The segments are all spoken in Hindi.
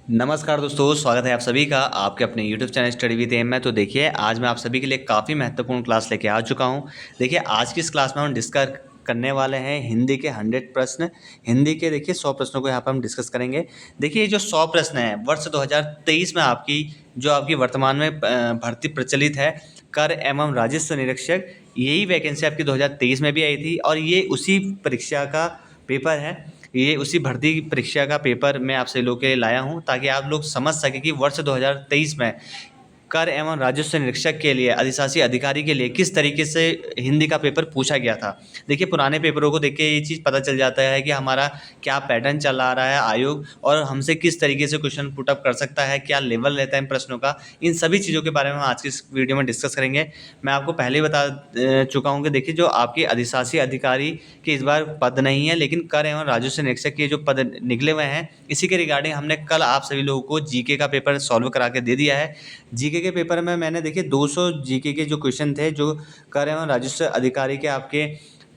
नमस्कार दोस्तों, स्वागत है आप सभी का आपके अपने YouTube channel study with M में। तो देखिए, आज मैं आप सभी के लिए काफ़ी महत्वपूर्ण क्लास लेके आ चुका हूं। देखिए, आज की इस क्लास में हम डिस्कस करने वाले हैं हिंदी के 100 प्रश्न। हिंदी के देखिए 100 प्रश्नों को यहाँ पर हम डिस्कस करेंगे। देखिए, ये जो 100 प्रश्न हैं वर्ष 2023 में आपकी वर्तमान में भर्ती प्रचलित है, कर एवं राजस्व निरीक्षक। यही वैकेंसी आपकी 2023 में भी आई थी और ये उसी परीक्षा का पेपर है। ये उसी भर्ती परीक्षा का पेपर मैं आपसे लोग के लिए लाया हूँ ताकि आप लोग समझ सकें कि वर्ष 2023 में कर एवं राजस्व निरीक्षक के लिए अधिशासी अधिकारी के लिए किस तरीके से हिंदी का पेपर पूछा गया था। देखिए, पुराने पेपरों को देख के ये चीज़ पता चल जाता है कि हमारा क्या पैटर्न चला रहा है आयोग, और हमसे किस तरीके से क्वेश्चन पुट अप कर सकता है, क्या लेवल रहता है इन प्रश्नों का। इन सभी चीज़ों के बारे में हम आज की इस वीडियो में डिस्कस करेंगे। मैं आपको पहले ही बता चुका हूँ कि देखिए, जो आपके अधिशासी अधिकारी के इस बार पद नहीं है, लेकिन कर एवं राजस्व निरीक्षक के जो पद निकले हुए हैं, इसी के रिगार्डिंग हमने कल आप सभी लोगों को जीके का पेपर सॉल्व करा के दे दिया है। जीके के पेपर में मैंने देखिए 200 जीके के जो क्वेश्चन थे, जो कर एवं राजस्व अधिकारी के आपके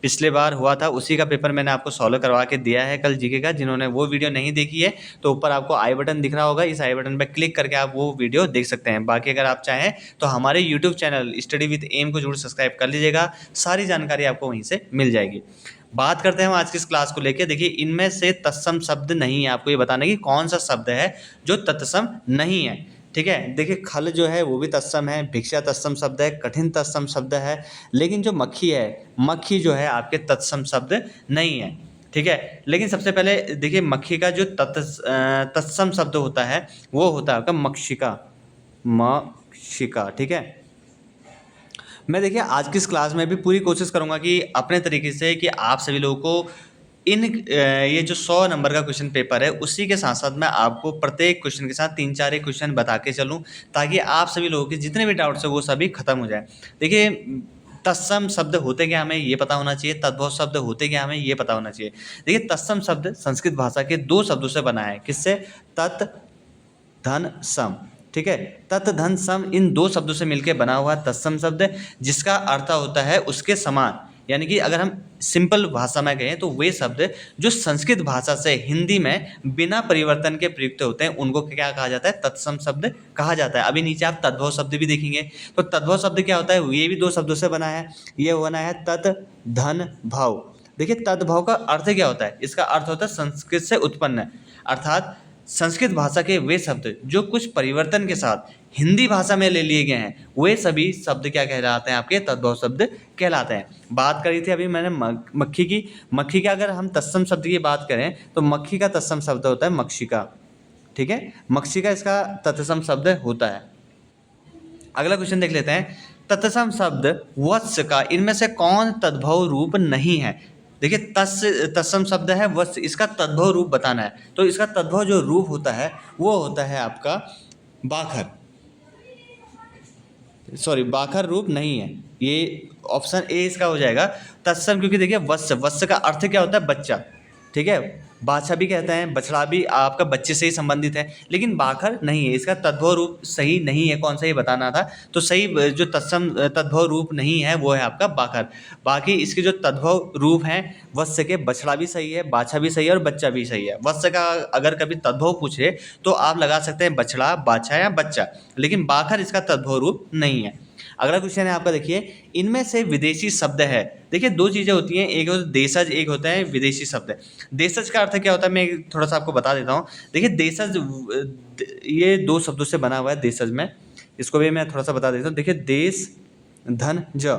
पिछले बार हुआ था, उसी का पेपर मैंने आपको सॉल्व करवा के दिया है कल जीके का। जिन्होंने वो वीडियो नहीं देखी है तो ऊपर आपको आई बटन दिख रहा होगा, इस आई बटन पर क्लिक करके आप वो वीडियो देख सकते हैं। बाकी अगर आप चाहें तो हमारे YouTube channel study with M को जरूर सब्सक्राइब कर लीजिएगा, सारी जानकारी आपको वहीं से मिल जाएगी। बात करते हैं हम आज की इस क्लास को लेकर। देखिए, इनमें से तत्सम शब्द नहीं है, आपको ये बताना कि कौन सा शब्द है जो तत्सम नहीं है। ठीक है, देखिए, खल जो है वो भी तत्सम है, भिक्षा तत्सम शब्द है, कठिन तत्सम शब्द है, लेकिन जो मक्खी है, मक्खी जो है आपके तत्सम शब्द नहीं है। ठीक है, लेकिन सबसे पहले देखिए, मक्खी का जो तत्सम शब्द होता है वो होता है आपका मक्षिका। मक्षिका, ठीक है। मैं देखिए आज की इस क्लास में भी पूरी कोशिश करूंगा कि अपने तरीके से कि आप सभी लोगों को ये जो 100 नंबर का क्वेश्चन पेपर है उसी के साथ साथ मैं आपको प्रत्येक क्वेश्चन के साथ 3-4 एक क्वेश्चन बता के चलूं, ताकि आप सभी लोगों के जितने भी डाउट्स है वो सभी खत्म हो जाए। देखिए, तत्सम शब्द होते क्या हमें ये पता होना चाहिए, तद्भव शब्द होते क्या हमें ये पता होना चाहिए। देखिए, तत्सम शब्द संस्कृत भाषा के 2 शब्दों से बना है। किससे? तत्, धन, सम। ठीक है, तत्, धन, सम, इन 2 शब्दों से मिलकर बना हुआ तत्सम शब्द, जिसका अर्थ होता है उसके समान। यानी कि अगर हम सिंपल भाषा में कहें तो वे शब्द जो संस्कृत भाषा से हिंदी में बिना परिवर्तन के प्रयुक्त होते हैं उनको क्या कहा जाता है? तत्सम शब्द कहा जाता है। अभी नीचे आप तद्भव शब्द भी देखेंगे तो तद्भव शब्द क्या होता है? ये भी 2 शब्दों से बना है। ये बना है तत्, धन, भव। देखिए, तद्भव का अर्थ क्या होता है? इसका अर्थ होता है संस्कृत से उत्पन्न, अर्थात संस्कृत भाषा के वे शब्द जो कुछ परिवर्तन के साथ हिंदी भाषा में ले लिए गए हैं, वे सभी शब्द क्या कहलाते हैं? आपके तद्भव शब्द कहलाते हैं। बात करी थी अभी मैंने मक्खी की। मक्खी का अगर हम तत्सम शब्द की बात करें तो मक्खी का तत्सम शब्द होता है मक्षिका। ठीक है, मक्षिका इसका तत्सम शब्द होता है। अगला क्वेश्चन देख लेते हैं। तत्सम शब्द वत्स का इनमें से कौन तद्भव रूप नहीं है? देखिए, तत्सम शब्द है वत्स, इसका तद्भव रूप बताना है। तो इसका तद्भव जो रूप होता है वो होता है आपका बाखर। सॉरी, बाखर रूप नहीं है, ये ऑप्शन ए इसका हो जाएगा तत्सम। क्योंकि देखिए, वत्स, वत्स का अर्थ क्या होता है? बच्चा। ठीक है, बाछा भी कहते हैं, बछड़ा भी आपका बच्चे से ही संबंधित है, लेकिन बाखर नहीं है। इसका तद्भव रूप सही नहीं है, कौन सा ये बताना था। तो सही जो तद्भव रूप नहीं है वो है आपका बाखर। बाकी इसके जो तद्भव रूप हैं वत्स के, बछड़ा भी सही है, बाछा भी सही है और बच्चा भी सही है। वत्स का अगर कभी तद्भव पूछे तो आप लगा सकते हैं बछड़ा, बाछा या बच्चा, लेकिन बाखर इसका तद्भव रूप नहीं है। अगला क्वेश्चन है आपका, देखिए, इनमें से विदेशी शब्द है। देखिए, 2 चीज़ें होती हैं, एक होता है देशज, एक होता है विदेशी शब्द। देशज का अर्थ क्या होता है मैं थोड़ा सा आपको बता देता हूँ। देखिए, देशज ये 2 शब्दों से बना हुआ है देशज में, इसको भी मैं थोड़ा सा बता देता हूँ। देखिए, देश, धन, ज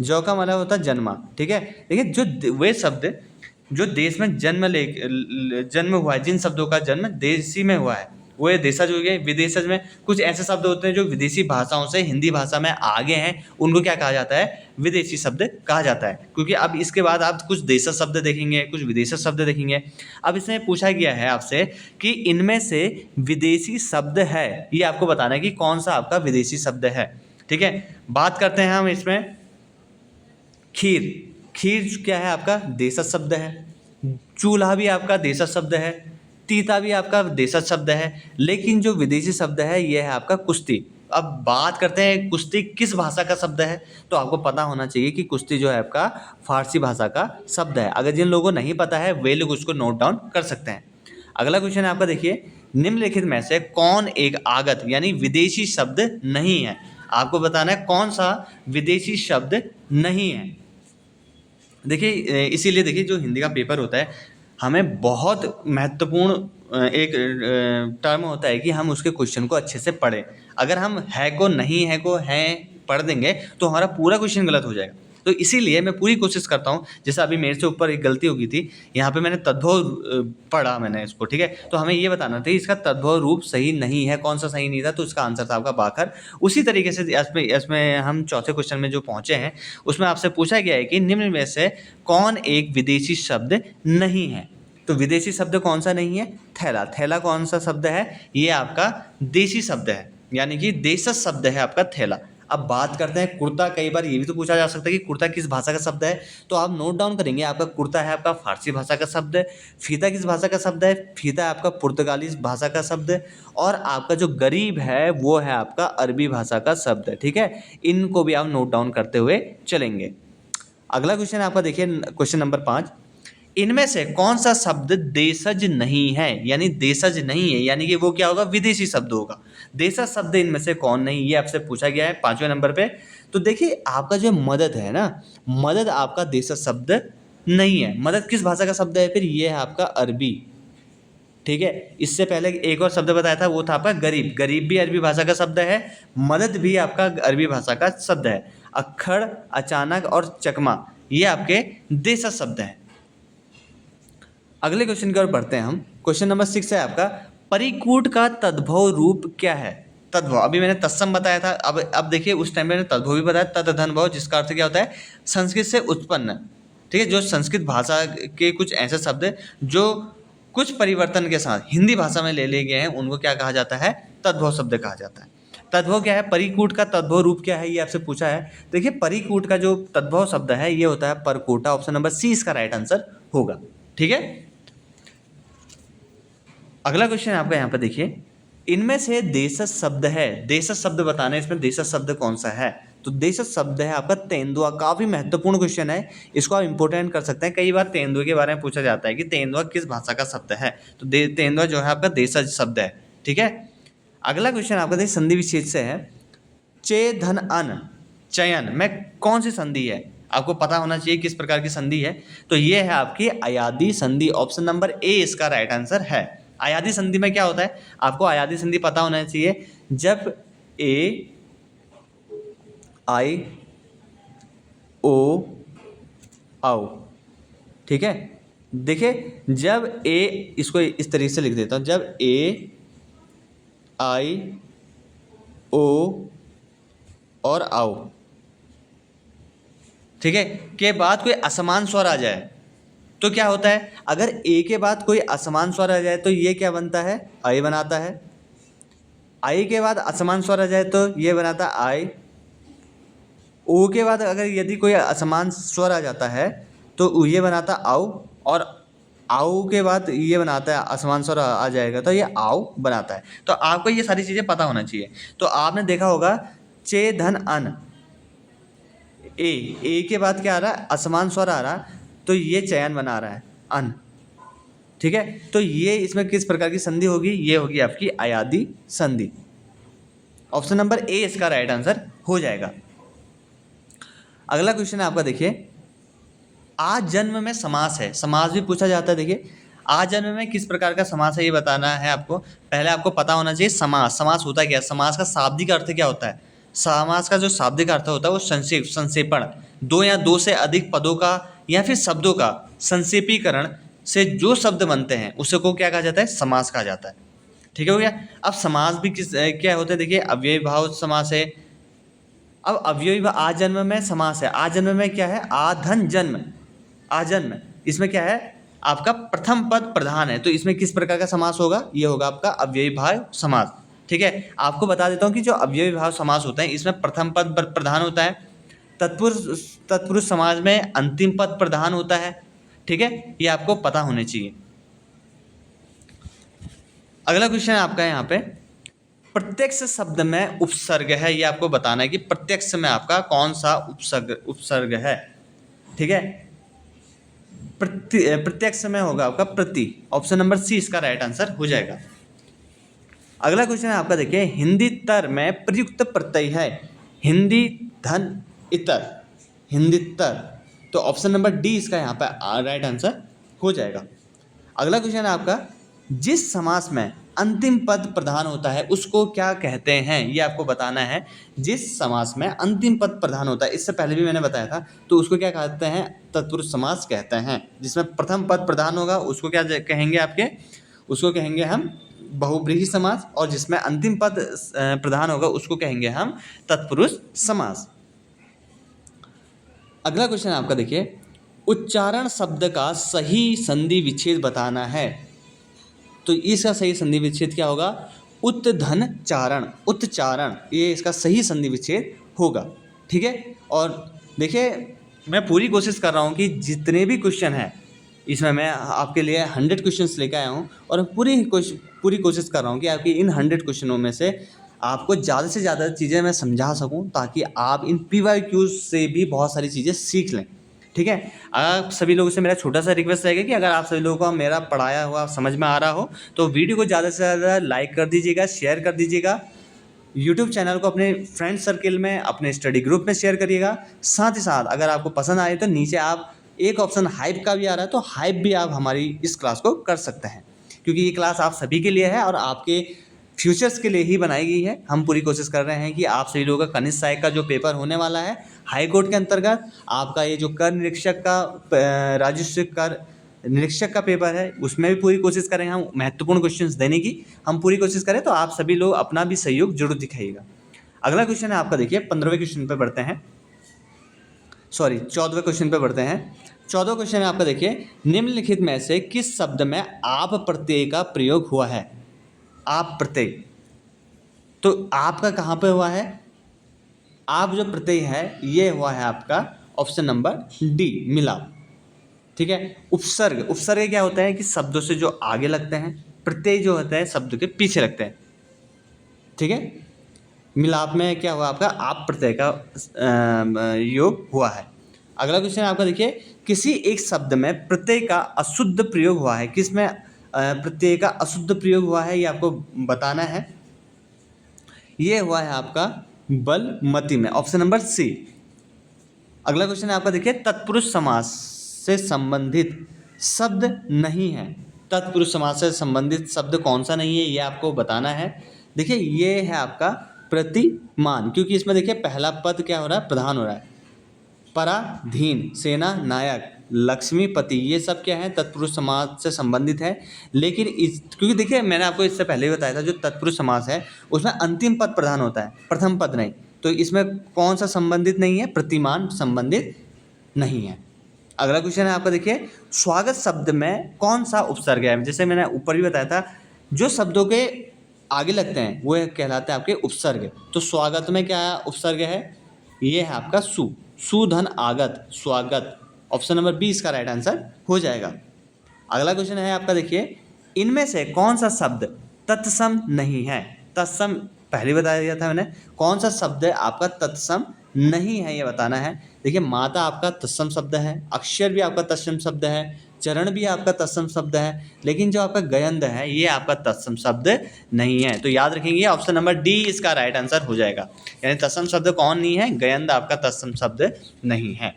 का मतलब होता है जन्मा। ठीक है, देखिए, जो वे शब्द जो देश में जन्म हुआ है, जिन शब्दों का जन्म देशी में हुआ है वो ये देशज हो गए। विदेशज में कुछ ऐसे शब्द होते हैं जो विदेशी भाषाओं से हिंदी भाषा में आगे हैं, उनको क्या कहा जाता है? विदेशी शब्द कहा जाता है। क्योंकि अब इसके बाद आप कुछ देशज शब्द देखेंगे, कुछ विदेशी शब्द देखेंगे। अब इसमें पूछा गया है आपसे कि इनमें से विदेशी शब्द है, ये आपको बताना है कि कौन सा आपका विदेशी शब्द है। ठीक है, बात करते हैं हम इसमें। खीर, खीर क्या है? आपका देशज शब्द है। चूल्हा भी आपका देशज शब्द है। तीता भी आपका देशज शब्द है। लेकिन जो विदेशी शब्द है ये है आपका कुश्ती। अब बात करते हैं कुश्ती किस भाषा का शब्द है, तो आपको पता होना चाहिए कि कुश्ती जो है आपका फारसी भाषा का शब्द है। अगर जिन लोगों को नहीं पता है वे लोग उसको नोट डाउन कर सकते हैं। अगला क्वेश्चन है आपका, देखिए, निम्नलिखित में से कौन एक आगत यानी विदेशी शब्द नहीं है। आपको बताना है कौन सा विदेशी शब्द नहीं है। देखिए इसीलिए देखिए जो हिंदी का पेपर होता है हमें बहुत महत्वपूर्ण एक टर्म होता है कि हम उसके क्वेश्चन को अच्छे से पढ़ें। अगर हम है को नहीं है को हैं पढ़ देंगे तो हमारा पूरा क्वेश्चन गलत हो जाएगा। तो इसीलिए मैं पूरी कोशिश करता हूँ, जैसे अभी मेरे से ऊपर एक गलती हो गई थी, यहाँ पे मैंने तद्भव पढ़ा मैंने इसको, ठीक है। तो हमें ये बताना था इसका तद्भव रूप सही नहीं है, कौन सा सही नहीं था, तो इसका आंसर था आपका बाखर। उसी तरीके से इसमें हम चौथे क्वेश्चन में जो पहुँचे हैं उसमें आपसे पूछा गया है कि निम्न में से कौन एक विदेशी शब्द नहीं है। तो विदेशी शब्द कौन सा नहीं है? थैला। थैला कौन सा शब्द है? ये आपका देशी शब्द है, यानी कि देशज शब्द है आपका थैला। अब बात करते हैं कुर्ता। कई बार ये भी तो पूछा जा सकता है कि कुर्ता किस भाषा का शब्द है, तो आप नोट डाउन करेंगे। आपका कुर्ता है आपका फारसी भाषा का शब्द है। फीता किस भाषा का शब्द है? फीता आपका पुर्तगाली भाषा का शब्द है। और आपका जो गरीब है वो है आपका अरबी भाषा का शब्द है, ठीक है। इनको भी आप नोट डाउन करते हुए चलेंगे। अगला क्वेश्चन आपका देखिए, क्वेश्चन नंबर 5, इनमें से कौन सा शब्द देशज नहीं है? यानी देशज नहीं है यानी कि वो क्या होगा? विदेशी शब्द होगा। देशज शब्द इनमें से कौन नहीं, ये आपसे पूछा गया है 5वें नंबर पे। तो देखिए आपका जो मदद है ना, मदद आपका देशज शब्द नहीं है। मदद किस भाषा का शब्द है? फिर ये है आपका अरबी, ठीक है। इससे पहले एक और शब्द बताया था, वो था आपका गरीब। गरीब भी अरबी भाषा का शब्द है, मदद भी आपका अरबी भाषा का शब्द है। अक्खड़, अचानक और चकमा ये आपके देशज शब्द हैं। अगले क्वेश्चन की ओर बढ़ते हैं हम। क्वेश्चन नंबर 6 है आपका, परिकूट का तद्भव रूप क्या है? तद्भव, अभी मैंने तत्सम बताया था। अब देखिए उस टाइम मैंने तद्भव भी बताया, तदधनभव, जिसका अर्थ क्या होता है? संस्कृत से उत्पन्न, ठीक है। जो संस्कृत भाषा के कुछ ऐसे शब्द जो कुछ परिवर्तन के साथ हिंदी भाषा में ले लिए गए हैं उनको क्या कहा जाता है? तद्भव शब्द कहा जाता है। तद्भव क्या है? परिकूट का तद्भव रूप क्या है, ये आपसे पूछा है। देखिए परिकूट का जो तद्भव शब्द है ये होता है परकोटा। ऑप्शन नंबर सी इसका राइट आंसर होगा, ठीक है। अगला क्वेश्चन आपका यहाँ पे देखिए, इनमें से देशज शब्द है, देशज शब्द बताना है, इसमें देशज शब्द कौन सा है? तो देशज शब्द है आपका तेंदुआ। काफ़ी महत्वपूर्ण क्वेश्चन है, इसको आप इंपॉर्टेंट कर सकते हैं। कई बार तेंदुए के बारे में पूछा जाता है कि तेंदुआ किस भाषा का शब्द है, तो तेंदुआ जो है आपका देशज शब्द है, ठीक है। अगला क्वेश्चन आपका देखिए संधि विच्छेद से है, चे धन अन चयन में कौन सी संधि है? आपको पता होना चाहिए किस प्रकार की संधि है। तो ये है आपकी अयादी संधि। ऑप्शन नंबर ए इसका राइट आंसर है। अयादी संधि में क्या होता है? आपको अयादी संधि पता होना चाहिए। जब ए आई ओ आओ, ठीक है। देखिए जब ए, इसको इस तरीके से लिख देता हूं, जब ए आई ओ और आओ, ठीक है, के बाद कोई असमान स्वर आ जाए तो क्या होता है? अगर ए के बाद कोई असमान स्वर आ जाए तो ये क्या बनता है? आई बनाता है। आई के बाद असमान स्वर आ जाए तो ये बनाता है आई। ओ के बाद अगर यदि कोई असमान स्वर आ जाता है तो ये बनाता आओ, और आओ के बाद ये बनाता है असमान स्वर आ जाएगा तो ये आओ बनाता है। तो आपको ये सारी चीज़ें पता होना चाहिए। तो आपने देखा होगा चे धन अन, ए के बाद क्या आ रहा है? असमान स्वर आ रहा, तो ये चयन बना रहा है अन, ठीक है। तो ये इसमें किस प्रकार की संधि होगी? ये होगी आपकी अयादी संधि। ऑप्शन नंबर ए इसका राइट आंसर हो जाएगा। अगला क्वेश्चन आपका देखिए, आज जन्म में समास है। समास भी पूछा जाता है। देखिए आज जन्म में किस प्रकार का समास है ये बताना है आपको। पहले आपको पता होना चाहिए समास, समास होता क्या है, समास का शाब्दिक अर्थ क्या होता है। समास का जो शाब्दिक अर्थ होता है वो संक्षेप, संक्षेपण, दो या दो से अधिक पदों का या फिर शब्दों का संक्षेपीकरण से जो शब्द बनते हैं उसे को क्या कहा जाता है? समास कहा जाता है, ठीक है, हो गया। अब समास भी किस क्या होता है? देखिए अव्ययी भाव समास है। अब अव्ययी भाव आज जन्म में समास है। आज जन्म में क्या है? आधन जन्म, आजन्म, इसमें क्या है? आपका प्रथम पद प्रधान है, तो इसमें किस प्रकार का समास होगा? ये होगा आपका अव्ययी भाव समास, ठीक है। आपको बता देता हूँ कि जो अव्ययी भाव समास होते हैं इसमें प्रथम पद प्रधान होता है, तत्पुरुष समाज में अंतिम पद प्रधान होता है, ठीक है। ये आपको पता होने चाहिए। अगला क्वेश्चन आपका यहाँ पे, प्रत्यक्ष शब्द में उपसर्ग है। ये आपको बताना है कि प्रत्यक्ष में आपका कौन सा उपसर्ग है, ठीक है। प्रत्यक्ष में होगा आपका प्रति। ऑप्शन नंबर सी इसका राइट आंसर हो जाएगा। अगला क्वेश्चन है आपका, देखिए हिंदी तर में प्रयुक्त प्रत्यय है हिंदी धन इतर, हिंदी तर, तो ऑप्शन नंबर डी इसका यहाँ पे राइट आंसर हो जाएगा। अगला क्वेश्चन है आपका, जिस समास में अंतिम पद प्रधान होता है उसको क्या कहते हैं, ये आपको बताना है। जिस समास में अंतिम पद प्रधान होता है, इससे पहले भी मैंने बताया था, तो उसको क्या कहते हैं, तत्पुरुष समास कहते हैं। जिसमें प्रथम पद प्रधान होगा उसको क्या कहेंगे आपके, उसको कहेंगे हम बहुब्रीहि समास, और जिसमें अंतिम पद प्रधान होगा उसको कहेंगे हम तत्पुरुष समास। अगला क्वेश्चन आपका देखिए, उच्चारण शब्द का सही संधि विच्छेद बताना है, तो इसका सही संधि विच्छेद क्या होगा, उत्धन चारण, उत्चारण, ये इसका सही संधि विच्छेद होगा। ठीक है, और देखिए मैं पूरी कोशिश कर रहा हूँ कि जितने भी क्वेश्चन हैं इसमें मैं आपके लिए 100 क्वेश्चंस लेकर आया हूँ, और पूरी कोशिश कर रहा हूँ कि आपकी इन 100 क्वेश्चनों में से आपको ज़्यादा से ज़्यादा चीज़ें मैं समझा सकूँ, ताकि आप इन PYQs से भी बहुत सारी चीज़ें सीख लें। ठीक है, आप सभी लोगों से मेरा छोटा सा रिक्वेस्ट रहेगा कि अगर आप सभी लोगों को मेरा पढ़ाया हुआ समझ में आ रहा हो तो वीडियो को ज़्यादा से ज़्यादा लाइक कर दीजिएगा, शेयर कर दीजिएगा, यूट्यूब चैनल को अपने फ्रेंड सर्किल में, अपने स्टडी ग्रुप में शेयर करिएगा। साथ ही साथ अगर आपको पसंद आए तो नीचे आप एक ऑप्शन हाइप का भी आ रहा है, तो हाइप भी आप हमारी इस क्लास को कर सकते हैं, क्योंकि ये क्लास आप सभी के लिए है और आपके फ्यूचर्स के लिए ही बनाई गई है। हम पूरी कोशिश कर रहे हैं कि आप सभी लोगों का कनिष्ठ सहायक का जो पेपर होने वाला है हाई कोर्ट के अंतर्गत, आपका ये जो कर निरीक्षक का राजस्व कर निरीक्षक का पेपर है, उसमें भी पूरी कोशिश करेंगे हम महत्वपूर्ण क्वेश्चंस देने की, हम पूरी कोशिश करें, तो आप सभी लोग अपना भी सहयोग जरूर दिखाइएगा। अगला क्वेश्चन है आपका, देखिए 15वें क्वेश्चन पे बढ़ते हैं, 14वें क्वेश्चन पे बढ़ते हैं। 14वां क्वेश्चन है आपका, देखिए निम्नलिखित में से किस शब्द में आप प्रत्यय का प्रयोग हुआ है, आप प्रत्यय, तो आपका कहाँ पे हुआ है, आप जो प्रत्यय है ये हुआ है आपका ऑप्शन नंबर डी, मिलाप। ठीक है, उपसर्ग, उपसर्ग क्या होता है कि शब्दों से जो आगे लगते हैं, प्रत्यय जो होता है शब्द के पीछे लगते हैं। ठीक है, मिलाप में क्या हुआ आपका, आप प्रत्यय का योग हुआ है। अगला क्वेश्चन आपका देखिए, किसी एक शब्द में प्रत्यय का अशुद्ध प्रयोग हुआ है, किसमें प्रत्यय का अशुद्ध प्रयोग हुआ है ये आपको बताना है। ये हुआ है आपका बलमती में, ऑप्शन नंबर सी। अगला क्वेश्चन है आपका, देखिए तत्पुरुष समास से संबंधित शब्द नहीं है, तत्पुरुष समास से संबंधित शब्द कौन सा नहीं है ये आपको बताना है। देखिए ये है आपका प्रतिमान, क्योंकि इसमें देखिए पहला पद क्या हो रहा है, प्रधान हो रहा है। पराधीन, सेना नायक, लक्ष्मीपति, ये सब क्या है, तत्पुरुष समास से संबंधित है। लेकिन क्योंकि देखिए मैंने आपको इससे पहले ही बताया था, जो तत्पुरुष समास है उसमें अंतिम पद प्रधान होता है, प्रथम पद नहीं, तो इसमें कौन सा संबंधित नहीं है, प्रतिमान संबंधित नहीं है। अगला क्वेश्चन है आपका, देखिए स्वागत शब्द में कौन सा उपसर्ग है, जैसे मैंने ऊपर भी बताया था, जो शब्दों के आगे लगते हैं वो कहलाते हैं आपके उपसर्ग। तो स्वागत में क्या उपसर्ग है, ये है आपका सुधन आगत, स्वागत, ऑप्शन नंबर बी इसका राइट आंसर हो जाएगा। अगला क्वेश्चन है आपका, देखिए इनमें से कौन सा शब्द तत्सम नहीं है, तत्सम पहले बता दिया था मैंने, कौन सा शब्द है आपका तत्सम नहीं है ये बताना है। देखिए माता आपका तत्सम शब्द है, अक्षर भी आपका तत्सम शब्द है, चरण भी आपका तत्सम शब्द है, लेकिन जो आपका गयंद है ये आपका तत्सम शब्द नहीं है। तो याद रखेंगे ऑप्शन नंबर डी इसका राइट आंसर हो जाएगा, यानी तत्सम शब्द कौन नहीं है, गयंद आपका तत्सम शब्द नहीं है।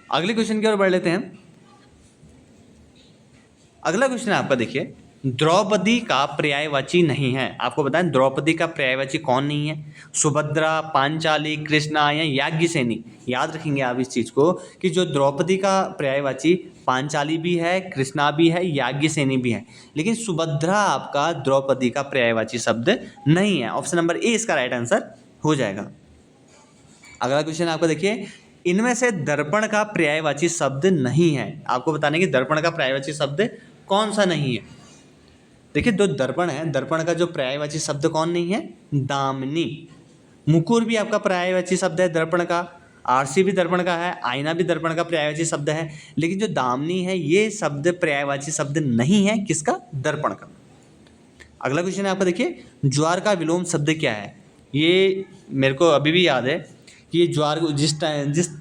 अगले क्वेश्चन की ओर बढ़ लेते हैं। अगला क्वेश्चन है आपका, देखिए द्रौपदी का पर्यायवाची नहीं है, आपको बताएं द्रौपदी का पर्यायवाची कौन नहीं है, सुभद्रा, पांचाली, कृष्णा या याज्ञसेनी। याद रखेंगे आप इस चीज़ को कि जो द्रौपदी का पर्यायवाची पांचाली भी है, कृष्णा भी है, याज्ञसेनी भी है, लेकिन सुभद्रा आपका द्रौपदी का पर्यायवाची शब्द नहीं है। ऑप्शन नंबर ए इसका राइट आंसर हो जाएगा। अगला क्वेश्चन आपका, देखिए इनमें से दर्पण का पर्यायवाची शब्द नहीं है, आपको बताने कि दर्पण का पर्यायवाची शब्द कौन सा नहीं है। देखिए दो दर्पण है, दर्पण का जो पर्यायवाची शब्द कौन नहीं है, दामिनी। मुकुर भी आपका पर्यायवाची शब्द है दर्पण का, आरसी भी दर्पण का है, आईना भी दर्पण का पर्यायवाची शब्द है, लेकिन जो दामिनी है ये शब्द पर्यायवाची शब्द नहीं है, किसका, दर्पण का। अगला क्वेश्चन है आपका, देखिए ज्वार का विलोम शब्द क्या है। ये मेरे को अभी भी याद है कि ये ज्वार जिस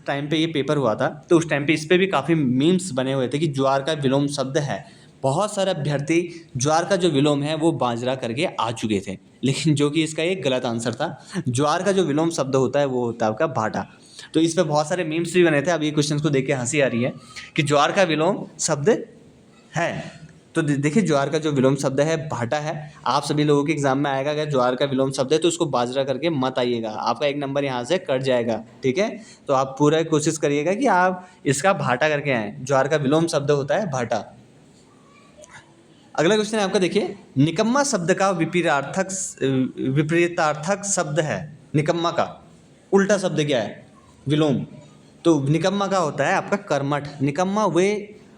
टाइम पे ये पेपर हुआ था, तो उस टाइम पे इस पर भी काफ़ी मीम्स बने हुए थे कि ज्वार का विलोम शब्द है बहुत सारे अभ्यर्थी ज्वार का जो विलोम है वो बाजरा करके आ चुके थे, लेकिन जो कि इसका एक गलत आंसर था। ज्वार का जो विलोम शब्द होता है वो होता है आपका भाटा। तो इस पे बहुत सारे मीम्स भी बने थे। अब ये क्वेश्चन को देख के हंसी आ रही है कि ज्वार का विलोम शब्द है। तो देखिए ज्वार का जो विलोम शब्द है भाटा है। आप सभी लोगों के एग्जाम में आएगा, अगर ज्वार का विलोम शब्द है तो उसको बाजरा करके मत आइएगा, आपका 1 नंबर यहाँ से कट जाएगा। ठीक है, तो आप पूरा कोशिश करिएगा कि आप इसका भाटा करके आएँ। ज्वार का विलोम शब्द होता है भाटा। अगला क्वेश्चन है आपका, देखिए निकम्मा शब्द का विपरीतार्थक शब्द है। निकम्मा का उल्टा शब्द क्या है? विलोम। तो निकम्मा का होता है आपका कर्मठ। निकम्मा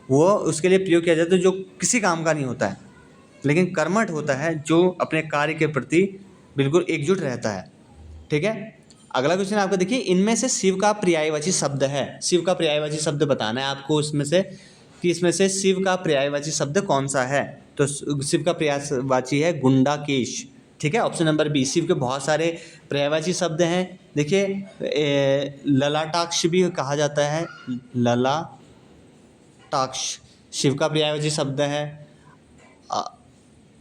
वो उसके लिए प्रयोग किया जाता है जो किसी काम का नहीं होता है, लेकिन कर्मठ होता है जो अपने कार्य के प्रति बिल्कुल एकजुट रहता है। ठीक है, अगला क्वेश्चन आपका देखिए, इनमें से शिव का पर्यायवाची शब्द है। शिव का पर्यायवाची शब्द बताना है आपको इसमें से कि इसमें से शिव का पर्यायवाची शब्द कौन सा है। तो शिव का पर्यायवाची है गुंडाकेश। ठीक है, ऑप्शन नंबर बी। शिव के बहुत सारे पर्यायवाची शब्द हैं। देखिए ललाटाक्ष भी कहा जाता है, ललाटाक्ष शिव का पर्यायवाची शब्द है।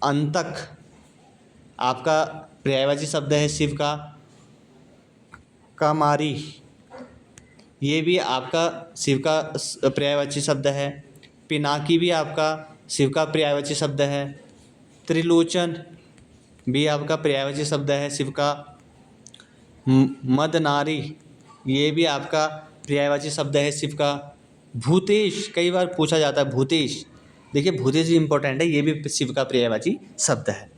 अंतक आपका पर्यायवाची शब्द है शिव का। कामारी ये भी आपका शिव का पर्यायवाची शब्द है। पिनाकी भी आपका शिव का पर्यायवाची शब्द है। त्रिलोचन भी आपका पर्यायवाची शब्द है शिव का। मदनारी ये भी आपका पर्यायवाची शब्द है शिव का। भूतेश कई बार पूछा जाता है, भूतेश। देखिए भूतेश भी इंपॉर्टेंट है, ये भी शिव का पर्यायवाची शब्द है।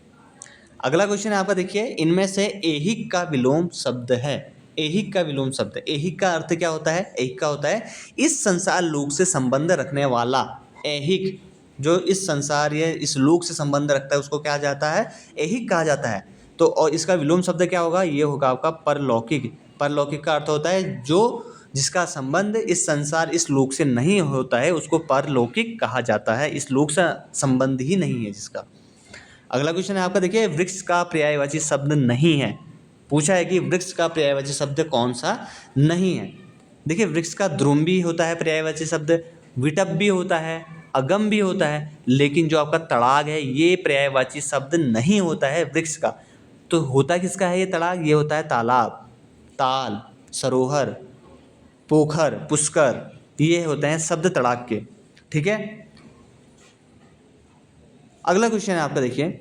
अगला क्वेश्चन है आपका, देखिए इनमें से ऐहिक का विलोम शब्द है। ऐहिक का विलोम शब्द, ऐहिक का अर्थ क्या होता है? ऐहिक का होता है इस संसार लोक से संबंध रखने वाला। ऐहिक जो इस संसार या इस लोक से संबंध रखता है उसको क्या जाता है? ऐहिक कहा जाता है। तो और इसका विलोम शब्द क्या होगा? ये होगा आपका परलौकिक। परलौकिक का अर्थ होता है जो जिसका संबंध इस संसार इस लोक से नहीं होता है उसको परलौकिक कहा जाता है। इस लोक से संबंध ही नहीं है जिसका। अगला क्वेश्चन है आपका, देखिए वृक्ष का पर्यायवाची शब्द नहीं है। पूछा है कि वृक्ष का पर्यायवाची शब्द कौन सा नहीं है। देखिए वृक्ष का द्रुम भी होता है पर्यायवाची शब्द, विटप भी होता है, अगम भी होता है, लेकिन जो आपका तड़ाग है ये पर्यायवाची शब्द नहीं होता है वृक्ष का। तो होता किसका है ये तड़ाग? ये होता है तालाब, ताल, सरोवर, पोखर, पुष्कर, ये होते हैं शब्द तड़ाग के। ठीक है, अगला क्वेश्चन है आपका, देखिए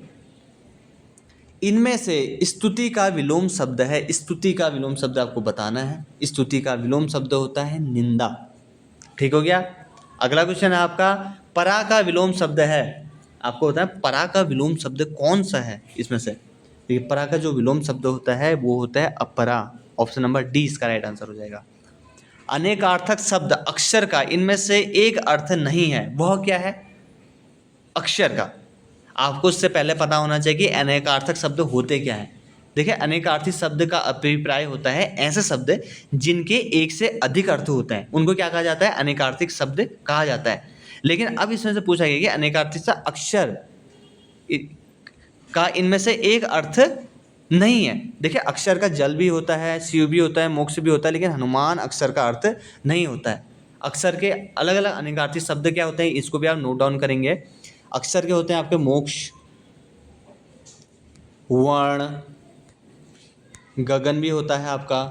इनमें से स्तुति का विलोम शब्द है। स्तुति का विलोम शब्द आपको बताना है। स्तुति का विलोम शब्द होता है निंदा। ठीक हो गया। अगला क्वेश्चन है आपका, परा का विलोम शब्द है। आपको होता है परा का विलोम शब्द कौन सा है इसमें से? देखिए परा का जो विलोम शब्द होता है वो होता है अपरा। ऑप्शन नंबर डी इसका राइट आंसर हो जाएगा। अनेकार्थक शब्द अक्षर का इनमें से एक अर्थ नहीं है, वह क्या है? अक्षर का। आपको इससे पहले पता होना चाहिए कि अनेकार्थक शब्द होते क्या हैं। देखिए अनेकार्थी शब्द का अभिप्राय होता है ऐसे शब्द जिनके एक से अधिक अर्थ होते हैं, उनको क्या कहा जाता है? अनेकार्थिक शब्द कहा जाता है। लेकिन अब इसमें से पूछा गया कि अनेकार्थी अक्षर का इनमें से एक अर्थ नहीं है। देखिए अक्षर का जल भी होता है, शिव भी होता है, मोक्ष भी होता है, लेकिन हनुमान अक्षर का अर्थ नहीं होता है। अक्षर के अलग अलग अनेकार्थी शब्द क्या होते हैं इसको भी आप नोट डाउन करेंगे। अक्षर के होते हैं आपके मोक्ष, वर्ण, गगन भी होता है आपका,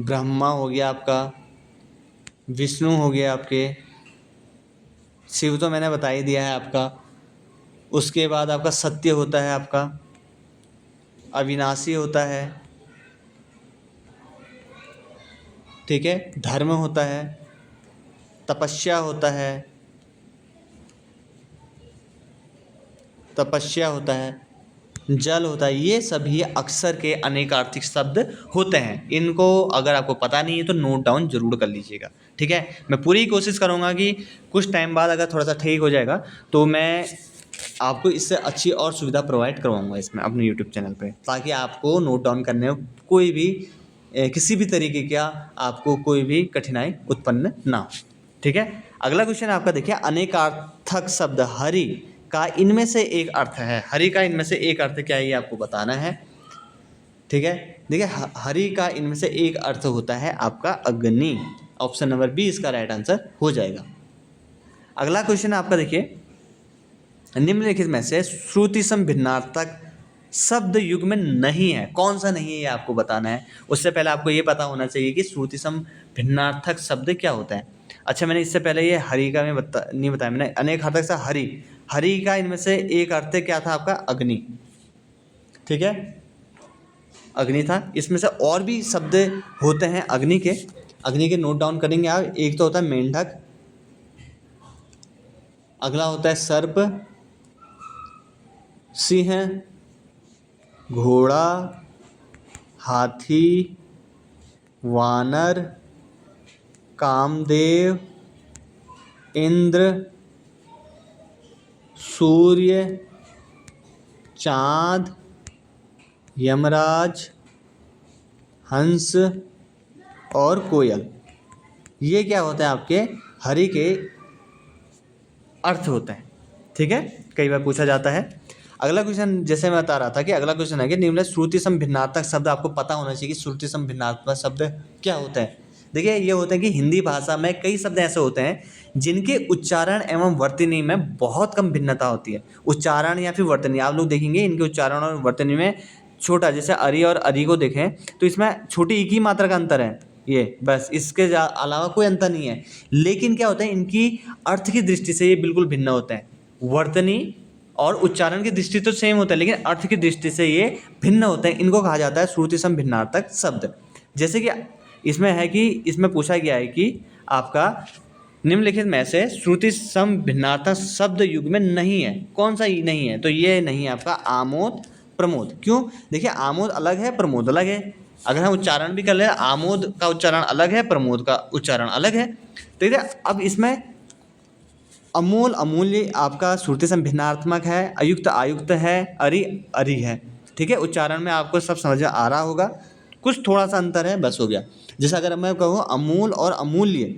ब्रह्मा हो गया आपका, विष्णु हो गया आपके, शिव तो मैंने बता ही दिया है आपका। उसके बाद आपका सत्य होता है आपका, अविनाशी होता है, ठीक है, धर्म होता है, तपस्या होता है, तपस्या होता है, जल होता है। ये सभी अक्षर के अनेकार्थिक शब्द होते हैं। इनको अगर आपको पता नहीं है तो नोट डाउन जरूर कर लीजिएगा। ठीक है, मैं पूरी कोशिश करूँगा कि कुछ टाइम बाद अगर थोड़ा सा ठीक हो जाएगा तो मैं आपको इससे अच्छी और सुविधा प्रोवाइड करवाऊँगा इसमें अपने यूट्यूब चैनल पे, ताकि आपको नोट डाउन करने में कोई भी किसी भी तरीके का आपको कोई भी कठिनाई उत्पन्न ना हो। ठीक है, अगला क्वेश्चन आपका देखिए, अनेकार्थक शब्द हरि का इनमें से एक अर्थ है। हरि का इनमें से एक अर्थ क्या है ये आपको बताना है। ठीक है, देखिए हरि का इनमें से एक अर्थ होता है आपका अग्नि। ऑप्शन नंबर बी इसका राइट आंसर हो जाएगा। अगला क्वेश्चन आपका देखिए, निम्नलिखित में से श्रुति सम भिन्नार्थक शब्द युग में नहीं है, कौन सा नहीं है ये आपको बताना है। उससे पहले आपको ये पता होना चाहिए कि श्रुति सम भिन्नार्थक शब्द क्या होता है। अच्छा, मैंने इससे पहले ये हरि का मैं नहीं बताया, मैंने अनेक अर्थक से हरि, हरि का इनमें से एक अर्थ क्या था आपका, अग्नि। ठीक है, अग्नि था। इसमें से और भी शब्द होते हैं अग्नि के, अग्नि के नोट डाउन करेंगे आप। एक तो होता है मेंढक, अगला होता है सर्प, सिंह, घोड़ा, हाथी, वानर, कामदेव, इंद्र, सूर्य, चाँद, यमराज, हंस और कोयल। ये क्या होते हैं आपके हरि के अर्थ होते हैं। ठीक है, कई बार पूछा जाता है। अगला क्वेश्चन, जैसे मैं बता रहा था कि अगला क्वेश्चन है कि निम्न श्रुति सम भिन्नार्थक शब्द, आपको पता होना चाहिए कि श्रुति सम भिन्नार्थक शब्द क्या होता है। देखिए, ये होते हैं कि हिंदी भाषा में कई शब्द ऐसे होते हैं जिनके उच्चारण एवं वर्तनी में बहुत कम भिन्नता होती है। उच्चारण या फिर वर्तनी, आप लोग देखेंगे इनके उच्चारण और वर्तनी में छोटा, जैसे अरि और अरि को देखें तो इसमें छोटी एक ही मात्रा का अंतर है, ये बस, इसके अलावा कोई अंतर नहीं है। लेकिन क्या होता है, इनकी अर्थ की दृष्टि से ये बिल्कुल भिन्न होते हैं। वर्तनी और उच्चारण की दृष्टि तो सेम होता है, लेकिन अर्थ की दृष्टि से ये भिन्न होते हैं। इनको कहा जाता है श्रुति सम भिन्नार्थक शब्द। जैसे कि इसमें है कि इसमें पूछा गया है कि आपका निम्नलिखित में से श्रुति सम भिन्नार्थक शब्द युग में नहीं है, कौन सा नहीं है, तो ये नहीं है आपका आमोद प्रमोद। क्यों, देखिए आमोद अलग है, प्रमोद अलग है। अगर हम उच्चारण भी कर ले, आमोद का उच्चारण अलग है, प्रमोद का उच्चारण अलग है। तो देखिए अब इसमें अमूल अमूल्य आपका श्रुति सम भिन्नात्मक है, अयुक्त आयुक्त है, अरि अरि है। ठीक है, उच्चारण में आपको सब समझ में आ रहा होगा, कुछ थोड़ा सा अंतर है, बस हो गया। जैसे अगर मैं कहूँ अमूल और अमूल्य,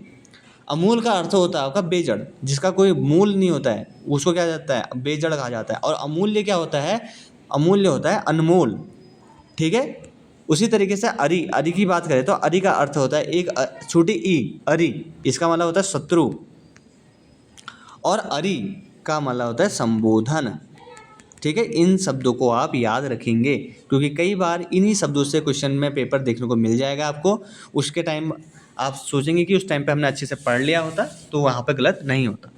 अमूल का अर्थ होता है आपका बेजड़, जिसका कोई मूल नहीं होता है, उसको क्या जाता है, बेजड़ कहा जाता है। और अमूल्य क्या होता है, अमूल्य होता है अनमोल। ठीक है, उसी तरीके से अरि, अरि की बात करें तो अरि का अर्थ होता है एक छोटी ई, अरि, इसका मतलब होता है शत्रु। और अरि का मतलब होता है संबोधन। ठीक है, इन शब्दों को आप याद रखेंगे, क्योंकि कई बार इन्हीं शब्दों से क्वेश्चन में पेपर देखने को मिल जाएगा आपको। उसके टाइम आप सोचेंगे कि उस टाइम पे हमने अच्छे से पढ़ लिया होता, तो वहाँ पे गलत नहीं होता।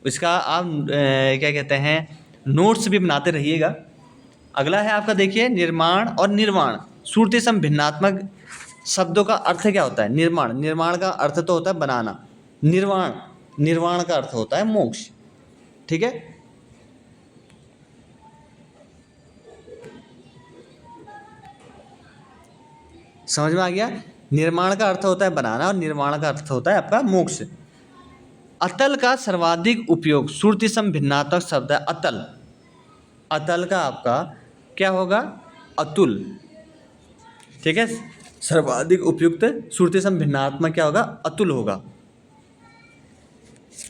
इसका आप क्या कहते हैं, नोट्स भी बनाते रहिएगा। अगला है आपका, देखिए निर्माण और निर्वाण, श्रुति सम भिन्नात्मक शब्दों का अर्थ क्या होता है। निर्माण, निर्माण का अर्थ तो होता है बनाना। निर्वाण, निर्वाण का अर्थ होता है मोक्ष। ठीक है, समझ में आ गया। निर्माण का अर्थ होता है बनाना और निर्वाण का अर्थ होता है आपका मोक्ष। अतल का सर्वाधिक उपयोग श्रुति सम भिन्नात्मक शब्द है अतल। अतल का आपका क्या होगा, अतुल। ठीक है, सर्वाधिक उपयुक्त श्रुति सम भिन्नात्मक क्या होगा, अतुल होगा।